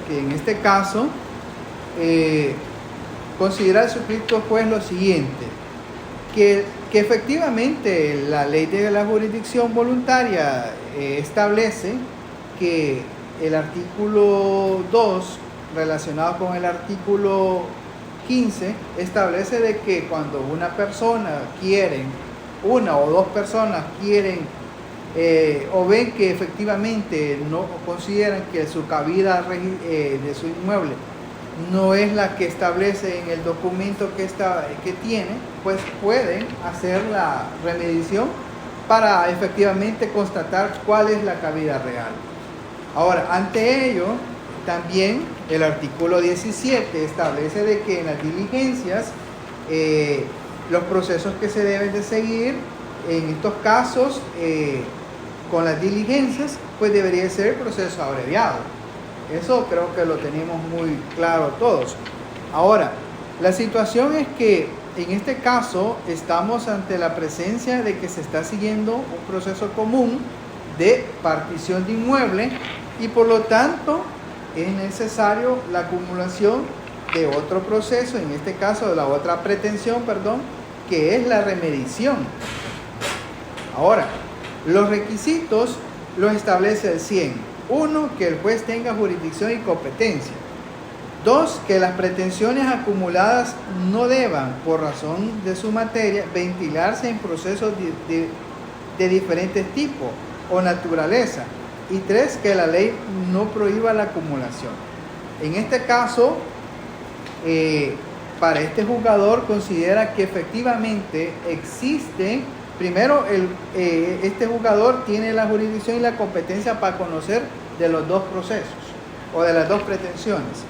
que en este caso considera el suscrito juez lo siguiente, que efectivamente la ley de la jurisdicción voluntaria establece que el artículo 2 relacionado con el artículo 15 establece de que cuando una o dos personas quieren o ven que efectivamente no consideran que su cabida de su inmueble no es la que establece en el documento que tiene, pues pueden hacer la remediación para efectivamente constatar cuál es la cabida real. Ahora, ante ello, también el artículo 17 establece de que en las diligencias, los procesos que se deben de seguir en estos casos, con las diligencias, pues debería ser el proceso abreviado. Eso creo que lo tenemos muy claro todos. Ahora, la situación es que en este caso estamos ante la presencia de que se está siguiendo un proceso común de partición de inmueble y por lo tanto es necesario la acumulación de otro proceso, en este caso de la otra pretensión, que es la remediación. Ahora, los requisitos los establece el 100. 1, que el juez tenga jurisdicción y competencia. 2, que las pretensiones acumuladas no deban, por razón de su materia, ventilarse en procesos de diferentes tipos o naturaleza. Y 3, que la ley no prohíba la acumulación. En este caso, para este juzgador considera que efectivamente existe, primero este juzgador tiene la jurisdicción y la competencia para conocer de los dos procesos o de las dos pretensiones.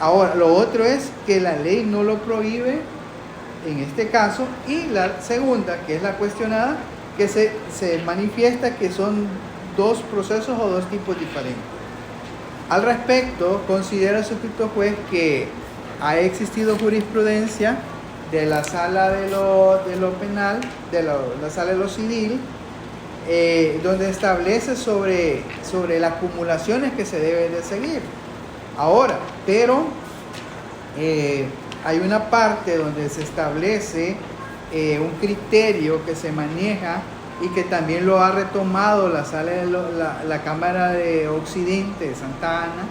Ahora, lo otro es que la ley no lo prohíbe en este caso, y la segunda, que es la cuestionada, que se manifiesta que son dos procesos o dos tipos diferentes. Al respecto, considera el suscrito juez que ha existido jurisprudencia de la sala de lo penal, de la sala de lo civil, donde establece sobre las acumulaciones que se deben de seguir. Ahora, pero hay una parte donde se establece un criterio que se maneja y que también lo ha retomado la Cámara de Occidente de Santa Ana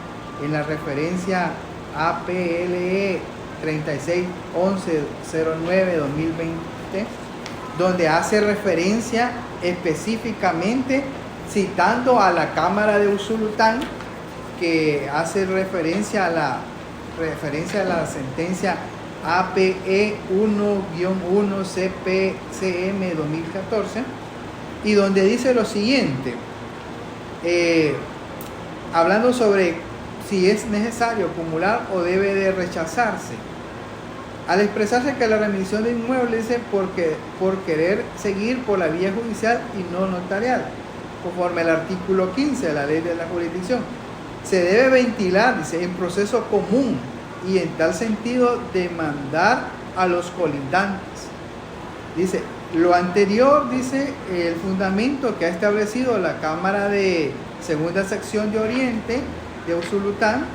en la referencia APLE 361109-2020, donde hace referencia específicamente citando a la Cámara de Usulután, que hace referencia a la sentencia APE 1-1-CPCM 2014, y donde dice lo siguiente, hablando sobre si es necesario acumular o debe de rechazarse. Al expresarse que la remisión de inmuebles dice por querer seguir por la vía judicial y no notarial, conforme al artículo 15 de la ley de la jurisdicción, se debe ventilar, dice, en proceso común y en tal sentido demandar a los colindantes. Dice, lo anterior, dice, el fundamento que ha establecido la Cámara de Segunda Sección de Oriente de Usulután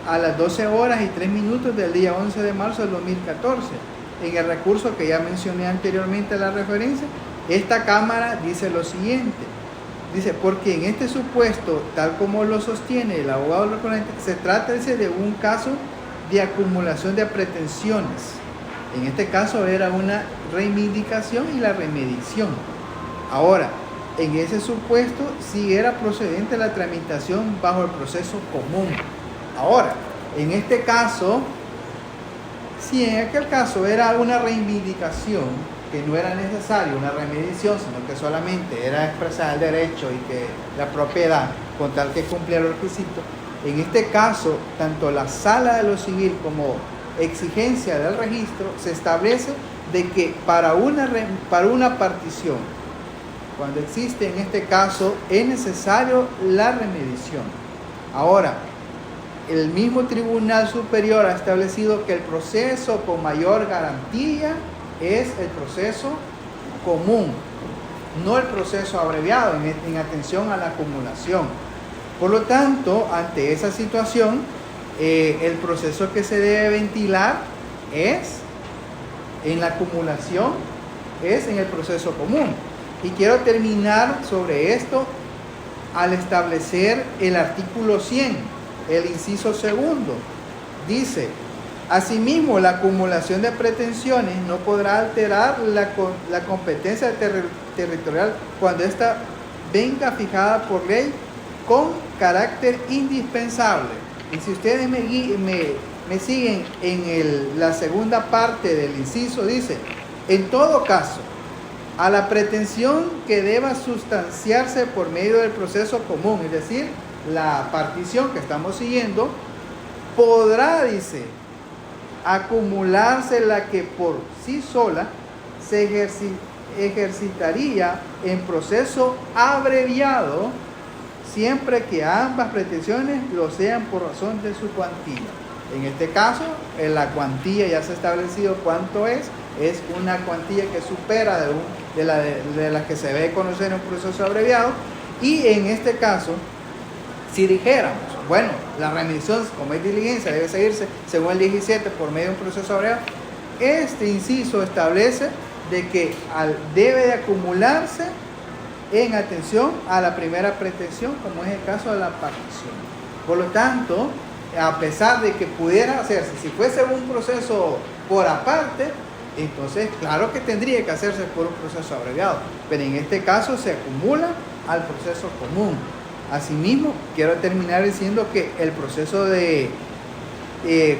a las 12:03 del día 11 de marzo del 2014. En el recurso que ya mencioné anteriormente la referencia, esta Cámara dice lo siguiente, dice, porque en este supuesto, tal como lo sostiene el abogado recorrente, se trata de un caso de acumulación de pretensiones. En este caso era una reivindicación y la remediación. Ahora, en ese supuesto sí era procedente la tramitación bajo el proceso común. Ahora, en este caso, si en aquel caso era una reivindicación, que no era necesaria una remediación, sino que solamente era expresar el derecho y que la propiedad, con tal que cumpliera los requisitos, en este caso, tanto la sala de lo civil como exigencia del registro, se establece de que para una partición, cuando existe en este caso, es necesario la remediación. Ahora, el mismo Tribunal Superior ha establecido que el proceso con mayor garantía es el proceso común, no el proceso abreviado en atención a la acumulación. Por lo tanto, ante esa situación, el proceso que se debe ventilar es en la acumulación, es en el proceso común. Y quiero terminar sobre esto al establecer el artículo 100, el inciso segundo. Dice, Asimismo, la acumulación de pretensiones no podrá alterar la competencia territorial cuando ésta venga fijada por ley con carácter indispensable. Y si ustedes me siguen en la segunda parte del inciso, dice, en todo caso, a la pretensión que deba sustanciarse por medio del proceso común, es decir, la partición que estamos siguiendo, podrá, dice, acumularse la que por sí sola se ejercitaría en proceso abreviado, siempre que ambas pretensiones lo sean por razón de su cuantía. En este caso, en la cuantía ya se ha establecido cuánto es una cuantía que supera de la que se debe conocer en un proceso abreviado. Y en este caso, si dijéramos, bueno, la remisión como es diligencia debe seguirse según el 17 por medio de un proceso abreviado, este inciso establece de que debe de acumularse en atención a la primera pretensión, como es el caso de la partición. Por lo tanto, a pesar de que pudiera hacerse, si fuese un proceso por aparte, entonces claro que tendría que hacerse por un proceso abreviado, pero en este caso se acumula al proceso común. Asimismo, quiero terminar diciendo que el proceso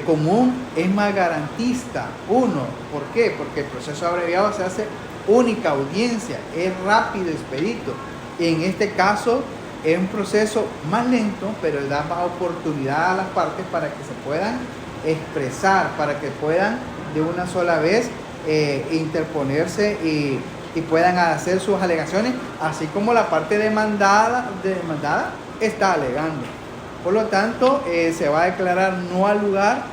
común es más garantista. ¿Por qué? Porque el proceso abreviado se hace única audiencia, es rápido, expedito. En este caso es un proceso más lento, pero da más oportunidad a las partes para que se puedan expresar, para que puedan de una sola vez interponerse y puedan hacer sus alegaciones, así como la parte demandada está alegando. Por lo tanto, se va a declarar no al lugar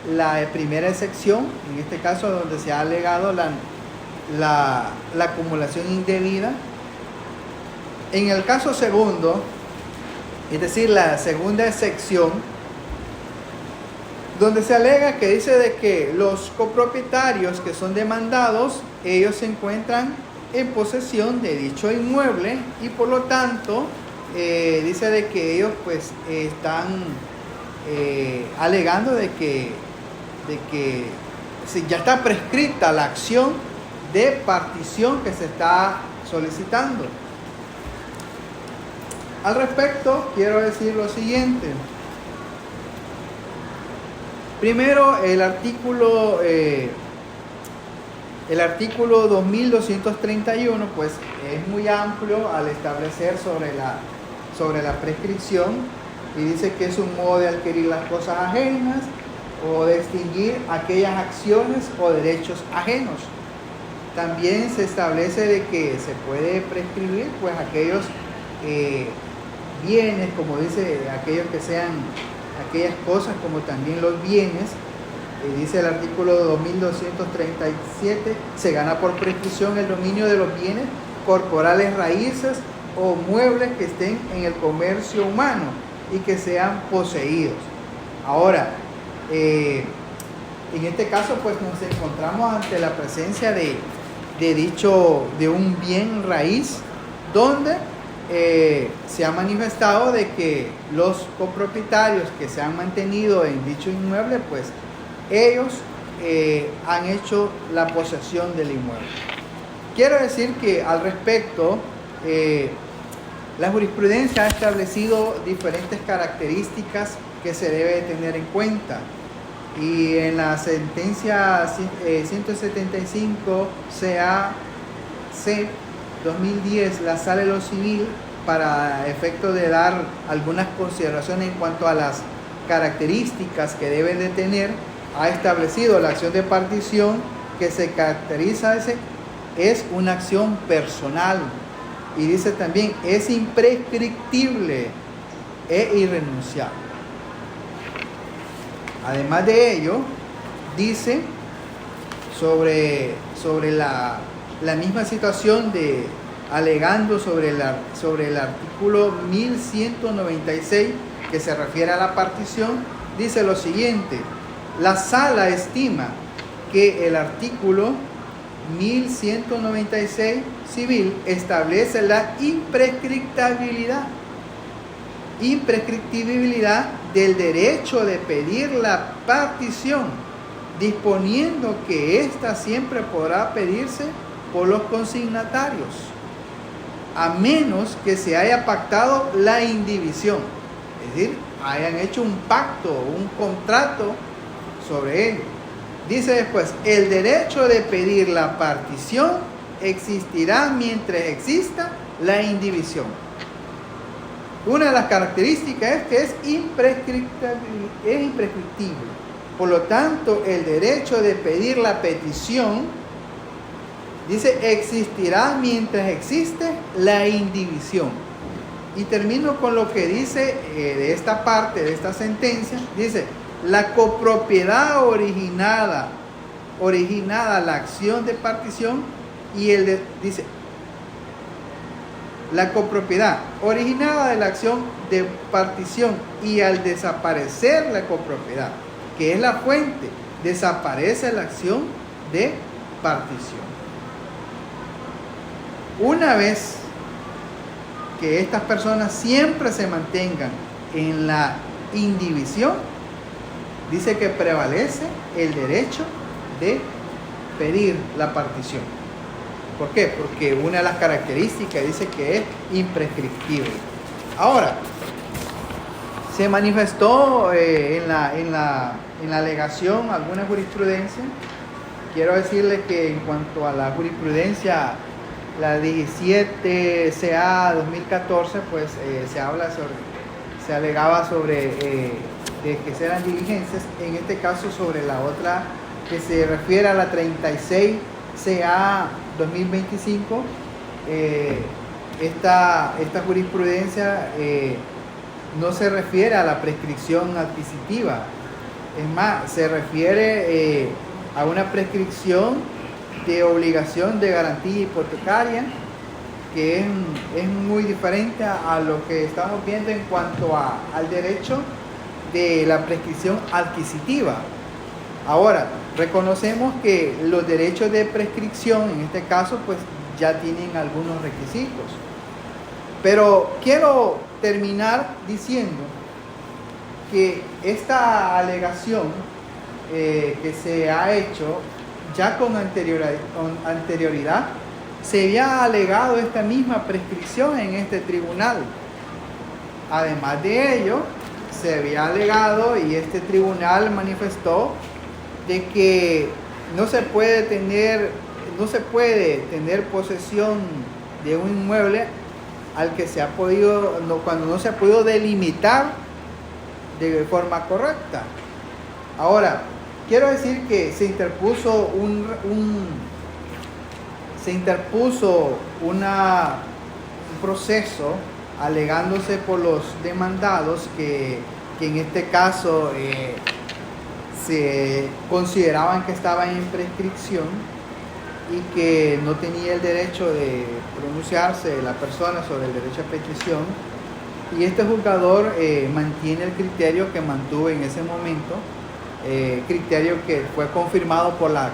la primera excepción, en este caso donde se ha alegado la acumulación indebida. En el caso segundo, es decir, la segunda excepción, donde se alega que dice de que los copropietarios que son demandados, ellos se encuentran en posesión de dicho inmueble y por lo tanto dice de que ellos pues están alegando de que ya está prescrita la acción de partición que se está solicitando. Al respecto, quiero decir lo siguiente. Primero, el artículo 2231 pues es muy amplio al establecer sobre la prescripción y dice que es un modo de adquirir las cosas ajenas o de extinguir aquellas acciones o derechos ajenos. También se establece de que se puede prescribir pues aquellos bienes, como dice, aquellos que sean aquellas cosas como también los bienes. Dice el artículo 2237, se gana por prescripción el dominio de los bienes corporales raíces o muebles que estén en el comercio humano y que sean poseídos. Ahora, en este caso pues nos encontramos ante la presencia de un bien raíz donde se ha manifestado de que los copropietarios que se han mantenido en dicho inmueble, pues ellos han hecho la posesión del inmueble. Quiero decir que al respecto, la jurisprudencia ha establecido diferentes características que se debe tener en cuenta. Y en la sentencia 175 CAC 2010, la Sala de lo Civil, para efecto de dar algunas consideraciones en cuanto a las características que deben de tener, ha establecido la acción de partición que se caracteriza es una acción personal y dice también es imprescriptible e irrenunciable. Además de ello, dice sobre la misma situación alegando sobre el artículo 1196 que se refiere a la partición, dice lo siguiente: la sala estima que el artículo 1196 civil establece la imprescriptibilidad imprescriptibilidad del derecho de pedir la partición, disponiendo que ésta siempre podrá pedirse por los consignatarios, a menos que se haya pactado la indivisión, es decir, hayan hecho un pacto, un contrato sobre ello. Dice después, el derecho de pedir la partición existirá mientras exista la indivisión. Una de las características es que es imprescriptible. Por lo tanto, el derecho de pedir la petición, dice, existirá mientras existe la indivisión. Y termino con lo que dice de esta parte, de esta sentencia. Dice, la copropiedad originada la acción de partición y dice, la copropiedad originada de la acción de partición y al desaparecer la copropiedad, que es la fuente, desaparece la acción de partición. Una vez que estas personas siempre se mantengan en la indivisión, dice que prevalece el derecho de pedir la partición. ¿Por qué? Porque una de las características dice que es imprescriptible. Ahora, se manifestó en la alegación alguna jurisprudencia. Quiero decirles que en cuanto a la jurisprudencia, la 17 CA 2014, pues se alegaba sobre de que serán diligencias, en este caso sobre la otra que se refiere a la 36 CA 2025. Esta jurisprudencia no se refiere a la prescripción adquisitiva, es más, se refiere a una prescripción de obligación de garantía hipotecaria, que es muy diferente a lo que estamos viendo en cuanto al derecho de la prescripción adquisitiva. Ahora, reconocemos que los derechos de prescripción, en este caso, pues ya tienen algunos requisitos. Pero quiero terminar diciendo que esta alegación que se ha hecho ya con anterioridad, se había alegado esta misma prescripción en este tribunal. Además de ello, se había alegado y este tribunal manifestó de que no se puede tener posesión de un inmueble al que se ha podido, cuando no se ha podido delimitar de forma correcta. Ahora, quiero decir que se interpuso un proceso alegándose por los demandados que en este caso se consideraban que estaban en prescripción y que no tenía el derecho de pronunciarse la persona sobre el derecho a petición, y este juzgador mantiene el criterio que mantuvo en ese momento, criterio que fue confirmado por la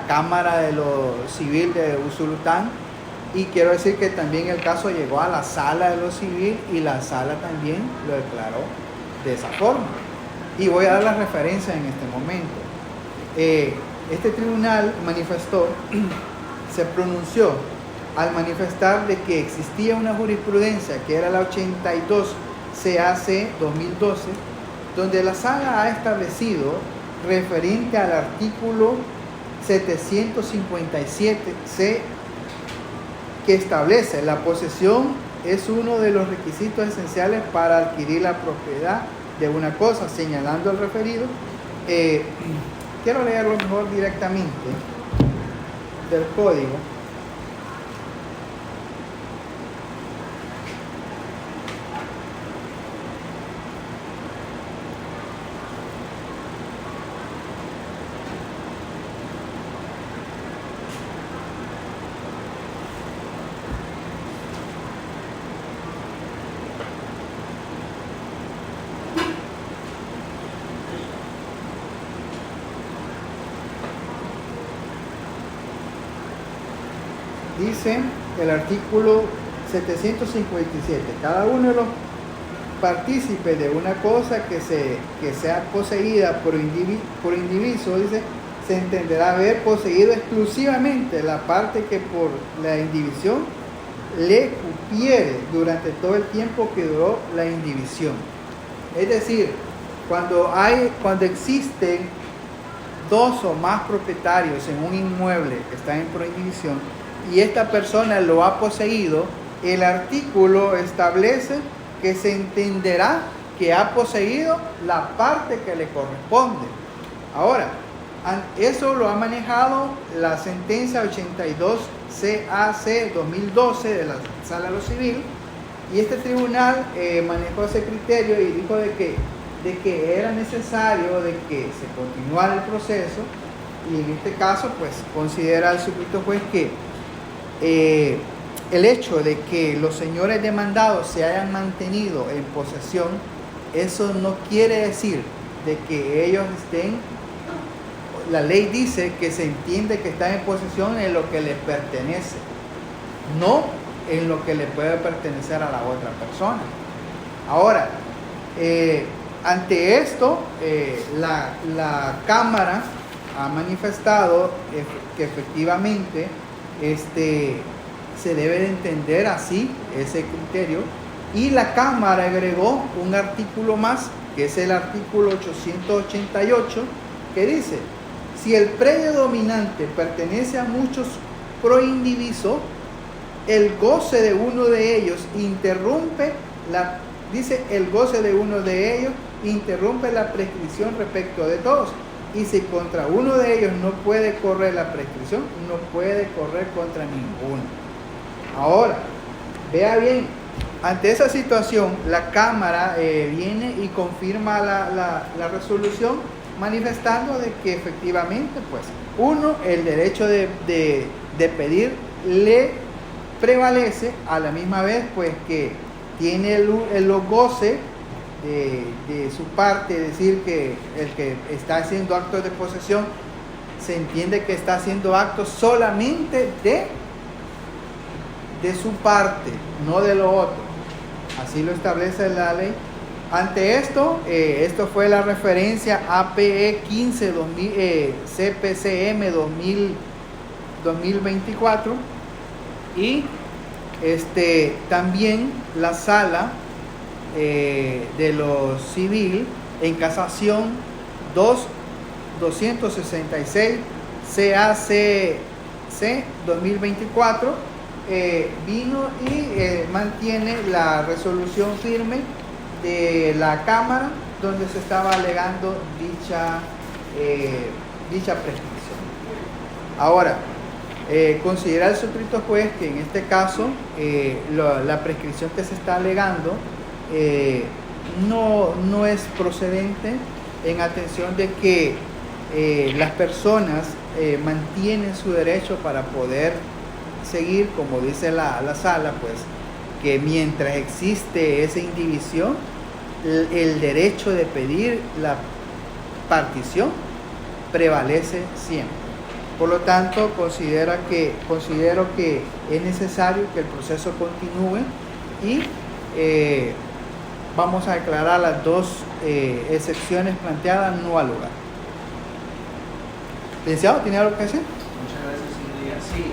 Cámara de lo Civil de Usulután, y quiero decir que también el caso llegó a la Sala de lo Civil y la Sala también lo declaró de esa forma. Y voy a dar la referencia en este momento. Este tribunal manifestó, se pronunció al manifestar de que existía una jurisprudencia que era la 82 CAC 2012, donde la Sala ha establecido referente al artículo 757C, que establece la posesión es uno de los requisitos esenciales para adquirir la propiedad de una cosa, señalando el referido. Quiero leerlo mejor directamente del código. Dice el artículo 757, cada uno de los partícipe de una cosa que sea poseída por indiviso, dice, se entenderá haber poseído exclusivamente la parte que por la indivisión le cupiere durante todo el tiempo que duró la indivisión. Es decir, cuando existen dos o más propietarios en un inmueble que está en prohibición y esta persona lo ha poseído, el artículo establece que se entenderá que ha poseído la parte que le corresponde. Ahora, eso lo ha manejado la sentencia 82 CAC 2012 de la Sala de lo Civil, y este tribunal manejó ese criterio y dijo de que era necesario de que se continuara el proceso, y en este caso pues considera el suscrito juez que el hecho de que los señores demandados se hayan mantenido en posesión, eso no quiere decir de que ellos estén, la ley dice que se entiende que están en posesión en lo que les pertenece, no en lo que le puede pertenecer a la otra persona. Ahora, ante esto, la Cámara ha manifestado que efectivamente se debe de entender así ese criterio, y la Cámara agregó un artículo más, que es el artículo 888, que dice: si el predio dominante pertenece a muchos proindivisos, el goce de uno de ellos interrumpe la prescripción respecto de todos. Y si contra uno de ellos no puede correr la prescripción, no puede correr contra ninguno. Ahora, vea bien, ante esa situación, la Cámara viene y confirma la resolución, manifestando de que efectivamente, pues, el derecho de pedir le prevalece, a la misma vez, pues, que tiene el goce de su parte, es decir, que el que está haciendo actos de posesión se entiende que está haciendo actos solamente de su parte, no de lo otro. Así lo establece la ley. Ante esto, esto fue la referencia APE 15 CPCM 2024, y también la Sala de lo Civil en casación 266 CACC 2024 vino y mantiene la resolución firme de la Cámara, donde se estaba alegando dicha prescripción. Ahora, considera el suscrito juez que en este caso la prescripción que se está alegando no es procedente, en atención de que las personas mantienen su derecho para poder seguir, como dice la sala, pues, que mientras existe esa indivisión, el derecho de pedir la partición prevalece siempre. Por lo tanto, considero que es necesario que el proceso continúe, y vamos a declarar las dos excepciones planteadas no al lugar. Licenciado, ¿tiene algo que decir? Muchas gracias, señoría. Sí,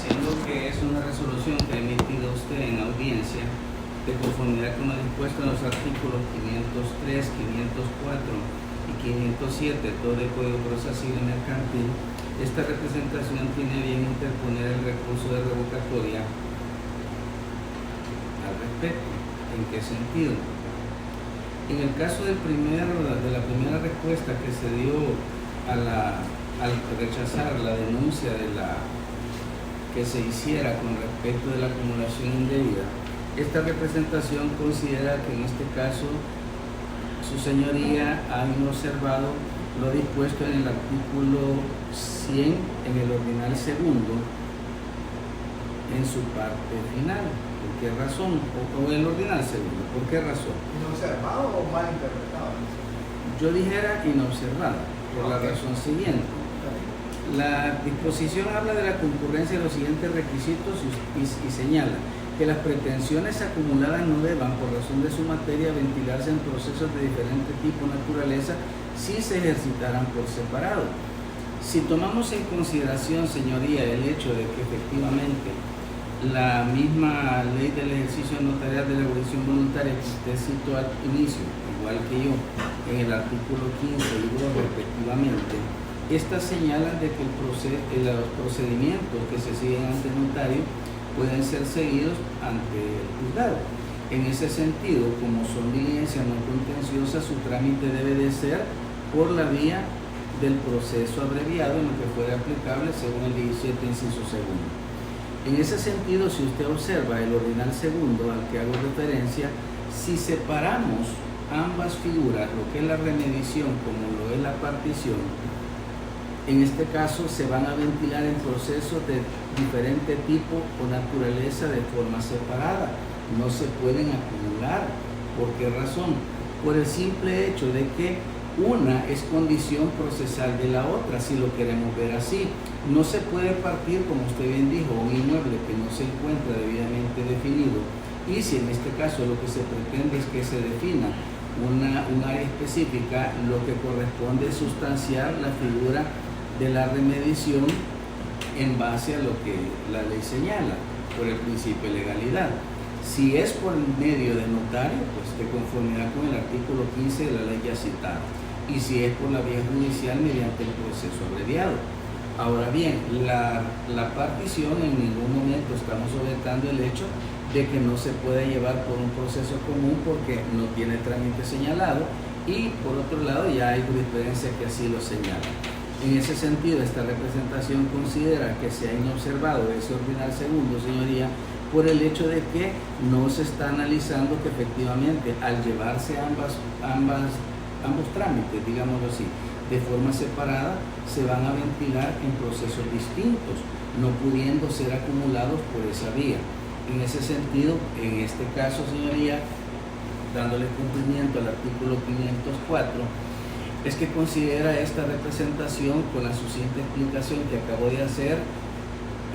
siendo que es una resolución que ha emitido usted en audiencia, de conformidad con lo dispuesto en los artículos 503, 504 y 507 todo el Código Procesal Civil Mercantil, esta representación tiene bien interponer el recurso de revocatoria al respecto. ¿En qué sentido? En el caso de la primera respuesta que se dio al rechazar la denuncia que se hiciera con respecto de la acumulación indebida, esta representación considera que en este caso su señoría ha observado lo dispuesto en el artículo 100 en el ordinal segundo en su parte final. ¿Por qué razón? O en el ordinal segundo, ¿por qué razón? ¿Inobservado o mal interpretado? Yo dijera inobservada, por la razón siguiente. La disposición habla de la concurrencia de los siguientes requisitos y señala: que las pretensiones acumuladas no deban, por razón de su materia, ventilarse en procesos de diferente tipo o naturaleza si se ejercitaran por separado. Si tomamos en consideración, señoría, el hecho de que efectivamente la misma ley del ejercicio notarial de la abolición voluntaria que usted citó al inicio, igual que yo, en el artículo 15 y 2 respectivamente, estas señalan de que los procedimientos que se siguen ante el notario pueden ser seguidos ante el juzgado. En ese sentido, como son diligencias no contenciosas, su trámite debe de ser por la vía del proceso abreviado en lo que fuera aplicable según el 17 inciso segundo. En ese sentido, si usted observa el ordinal segundo al que hago referencia, si separamos ambas figuras, lo que es la remediación como lo es la partición, en este caso se van a ventilar en procesos de diferente tipo o naturaleza de forma separada. No se pueden acumular. ¿Por qué razón? Por el simple hecho de que una es condición procesal de la otra, si lo queremos ver así. No se puede partir, como usted bien dijo, un inmueble que no se encuentra debidamente definido, y si en este caso lo que se pretende es que se defina un área específica, lo que corresponde es sustanciar la figura de la remediación en base a lo que la ley señala, por el principio de legalidad. Si es por medio de notario, pues de conformidad con el artículo 15 de la ley ya citada. Y si es por la vía judicial, mediante el proceso abreviado. Ahora bien, la partición en ningún momento estamos objetando el hecho de que no se puede llevar por un proceso común porque no tiene trámite señalado, y por otro lado ya hay jurisprudencia que así lo señala. En ese sentido, esta representación considera que se ha inobservado ese ordinal segundo, señoría, por el hecho de que no se está analizando que efectivamente al llevarse ambos trámites, digámoslo así, de forma separada, se van a ventilar en procesos distintos, no pudiendo ser acumulados por esa vía. En ese sentido, en este caso, señoría, dándole cumplimiento al artículo 504, es que considera esta representación, con la suficiente explicación que acabo de hacer,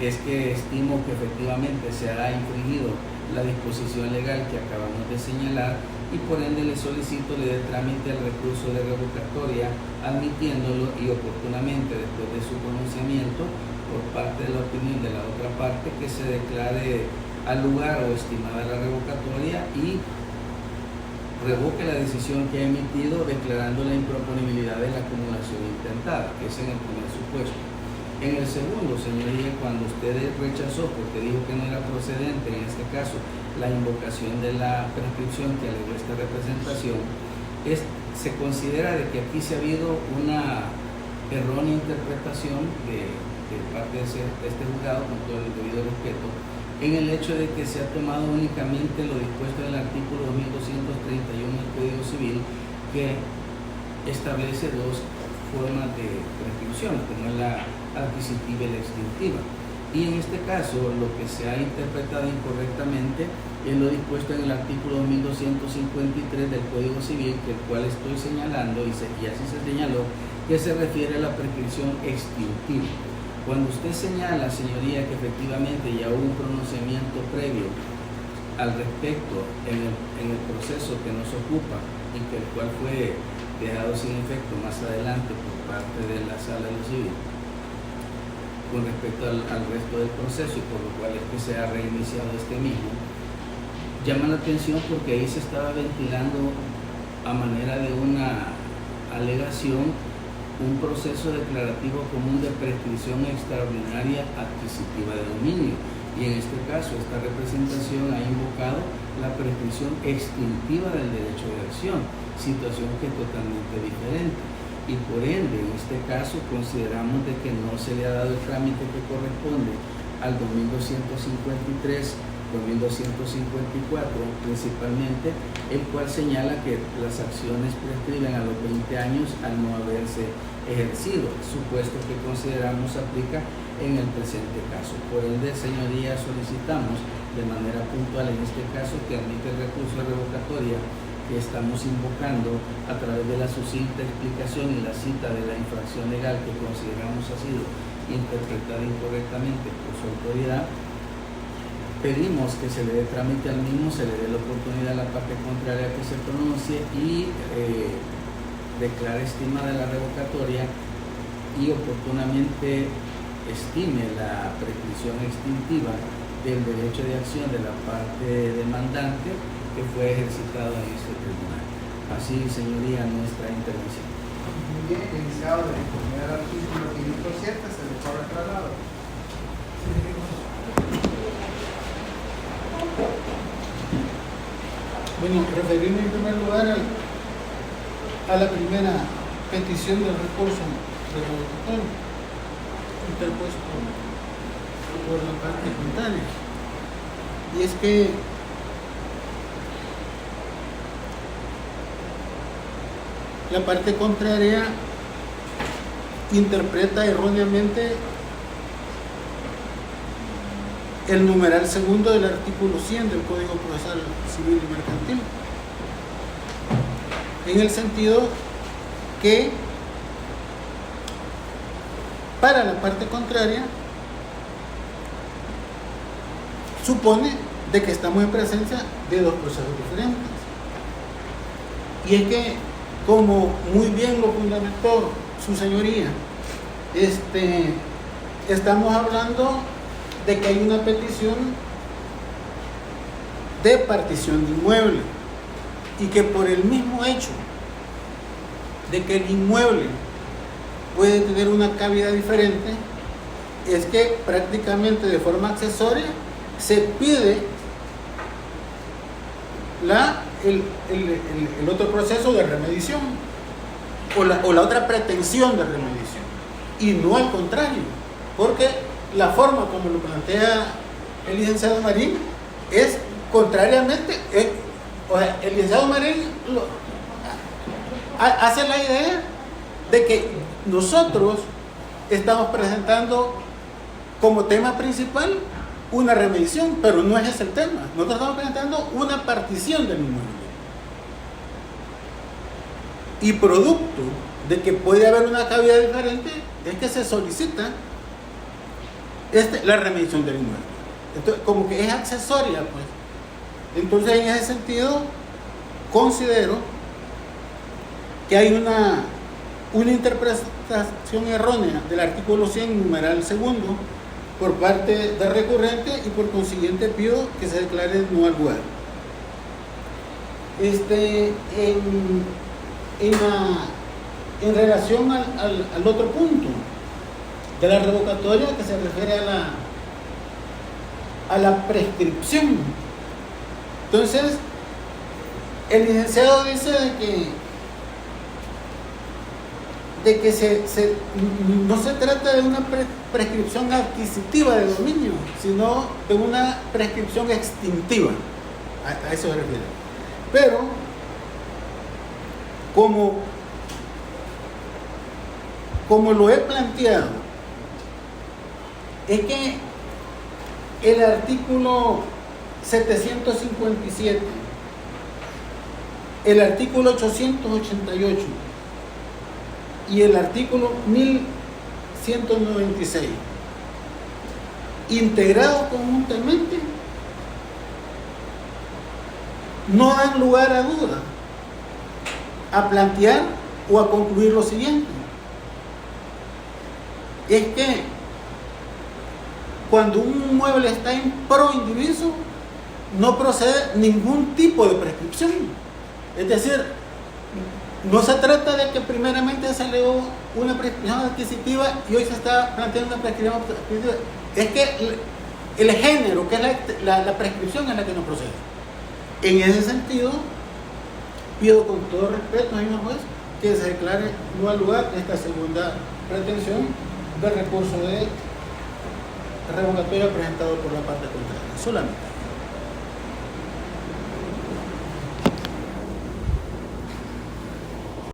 es que estimo que efectivamente se ha infringido la disposición legal que acabamos de señalar, y por ende le solicito le dé trámite al recurso de revocatoria, admitiéndolo y oportunamente después de su pronunciamiento por parte de la opinión de la otra parte, que se declare al lugar o estimada la revocatoria y revoque la decisión que ha emitido, declarando la improponibilidad de la acumulación intentada. Ese es en el primer supuesto. En el segundo, señoría, cuando usted rechazó porque dijo que no era procedente, en este caso, la invocación de la prescripción que alegó esta representación, se considera de que aquí se ha habido una errónea interpretación de parte de este juzgado, con todo el debido respeto, en el hecho de que se ha tomado únicamente lo dispuesto en el artículo 2231 del Código Civil, que establece dos formas de prescripción, como es la adquisitiva y la extintiva. Y en este caso, lo que se ha interpretado incorrectamente es lo dispuesto en el artículo 2253 del Código Civil, que el cual estoy señalando, y así se señaló, que se refiere a la prescripción extintiva. Cuando usted señala, señoría, que efectivamente ya hubo un pronunciamiento previo al respecto en el proceso que nos ocupa, y que el cual fue dejado sin efecto más adelante por parte de la Sala de lo Civil, con respecto al resto del proceso, y por lo cual es que se ha reiniciado este mismo, llama la atención porque ahí se estaba ventilando a manera de una alegación un proceso declarativo común de prescripción extraordinaria adquisitiva de dominio, y en este caso esta representación ha invocado la prescripción extintiva del derecho de acción, situación que es totalmente diferente. Y por ende, en este caso, consideramos de que no se le ha dado el trámite que corresponde al 2253, 2254 principalmente, el cual señala que las acciones prescriben a los 20 años al no haberse ejercido, supuesto que consideramos aplica en el presente caso. Por ende, señoría, solicitamos de manera puntual en este caso que admite el recurso de revocatoria que estamos invocando a través de la sucinta explicación y la cita de la infracción legal que consideramos ha sido interpretada incorrectamente por su autoridad, pedimos que se le dé trámite al mismo, se le dé la oportunidad a la parte contraria que se pronuncie y declare estimada la revocatoria y oportunamente estime la prescripción extintiva del derecho de acción de la parte demandante que fue ejercitado en este tribunal. Así, señoría, nuestra intervención. Muy bien, licenciado, de conformidad al artículo 507 se le corre el traslado. Bueno, referirme en primer lugar a la primera petición del recurso de revocatorio interpuesto por la parte contraria. Y es que la parte contraria interpreta erróneamente el numeral segundo del artículo 100 del Código Procesal Civil y Mercantil, en el sentido que para la parte contraria supone de que estamos en presencia de dos procesos diferentes. Y es que, como muy bien lo fundamentó su señoría, estamos hablando de que hay una petición de partición de inmueble y que por el mismo hecho de que el inmueble puede tener una cavidad diferente, es que prácticamente de forma accesoria se pide el otro proceso de remediación o la otra pretensión de remediación, y no al contrario, porque la forma como lo plantea el licenciado Marín es contrariamente, o sea, el licenciado Marín hace la idea de que nosotros estamos presentando como tema principal una remediación, pero no es ese el tema. Nosotros estamos presentando una partición del inmueble. Y producto de que puede haber una cavidad diferente, es que se solicita la remediación del inmueble. Entonces, como que es accesoria, pues. Entonces, en ese sentido, considero que hay una interpretación errónea del artículo 100, numeral segundo, por parte del recurrente, y por consiguiente pido que se declare no al lugar. En relación al otro punto de la revocatoria, que se refiere a la prescripción. Entonces, el licenciado dice de que no se trata de una prescripción adquisitiva de dominio, sino de una prescripción extintiva. A eso se refiere. Pero, como lo he planteado, es que el artículo 757, el artículo 888 y el artículo 1196, integrados conjuntamente, no dan lugar a duda a plantear o a concluir lo siguiente: es que cuando un inmueble está en pro indiviso, no procede ningún tipo de prescripción. Es decir, no se trata de que primeramente se legó una prescripción adquisitiva y hoy se está planteando una prescripción adquisitiva. Es que el género, que es la prescripción, es la que no procede. En ese sentido, pido con todo respeto, señor juez, que se declare no al lugar esta segunda pretensión del recurso de revocatoria presentado por la parte contraria. Solamente.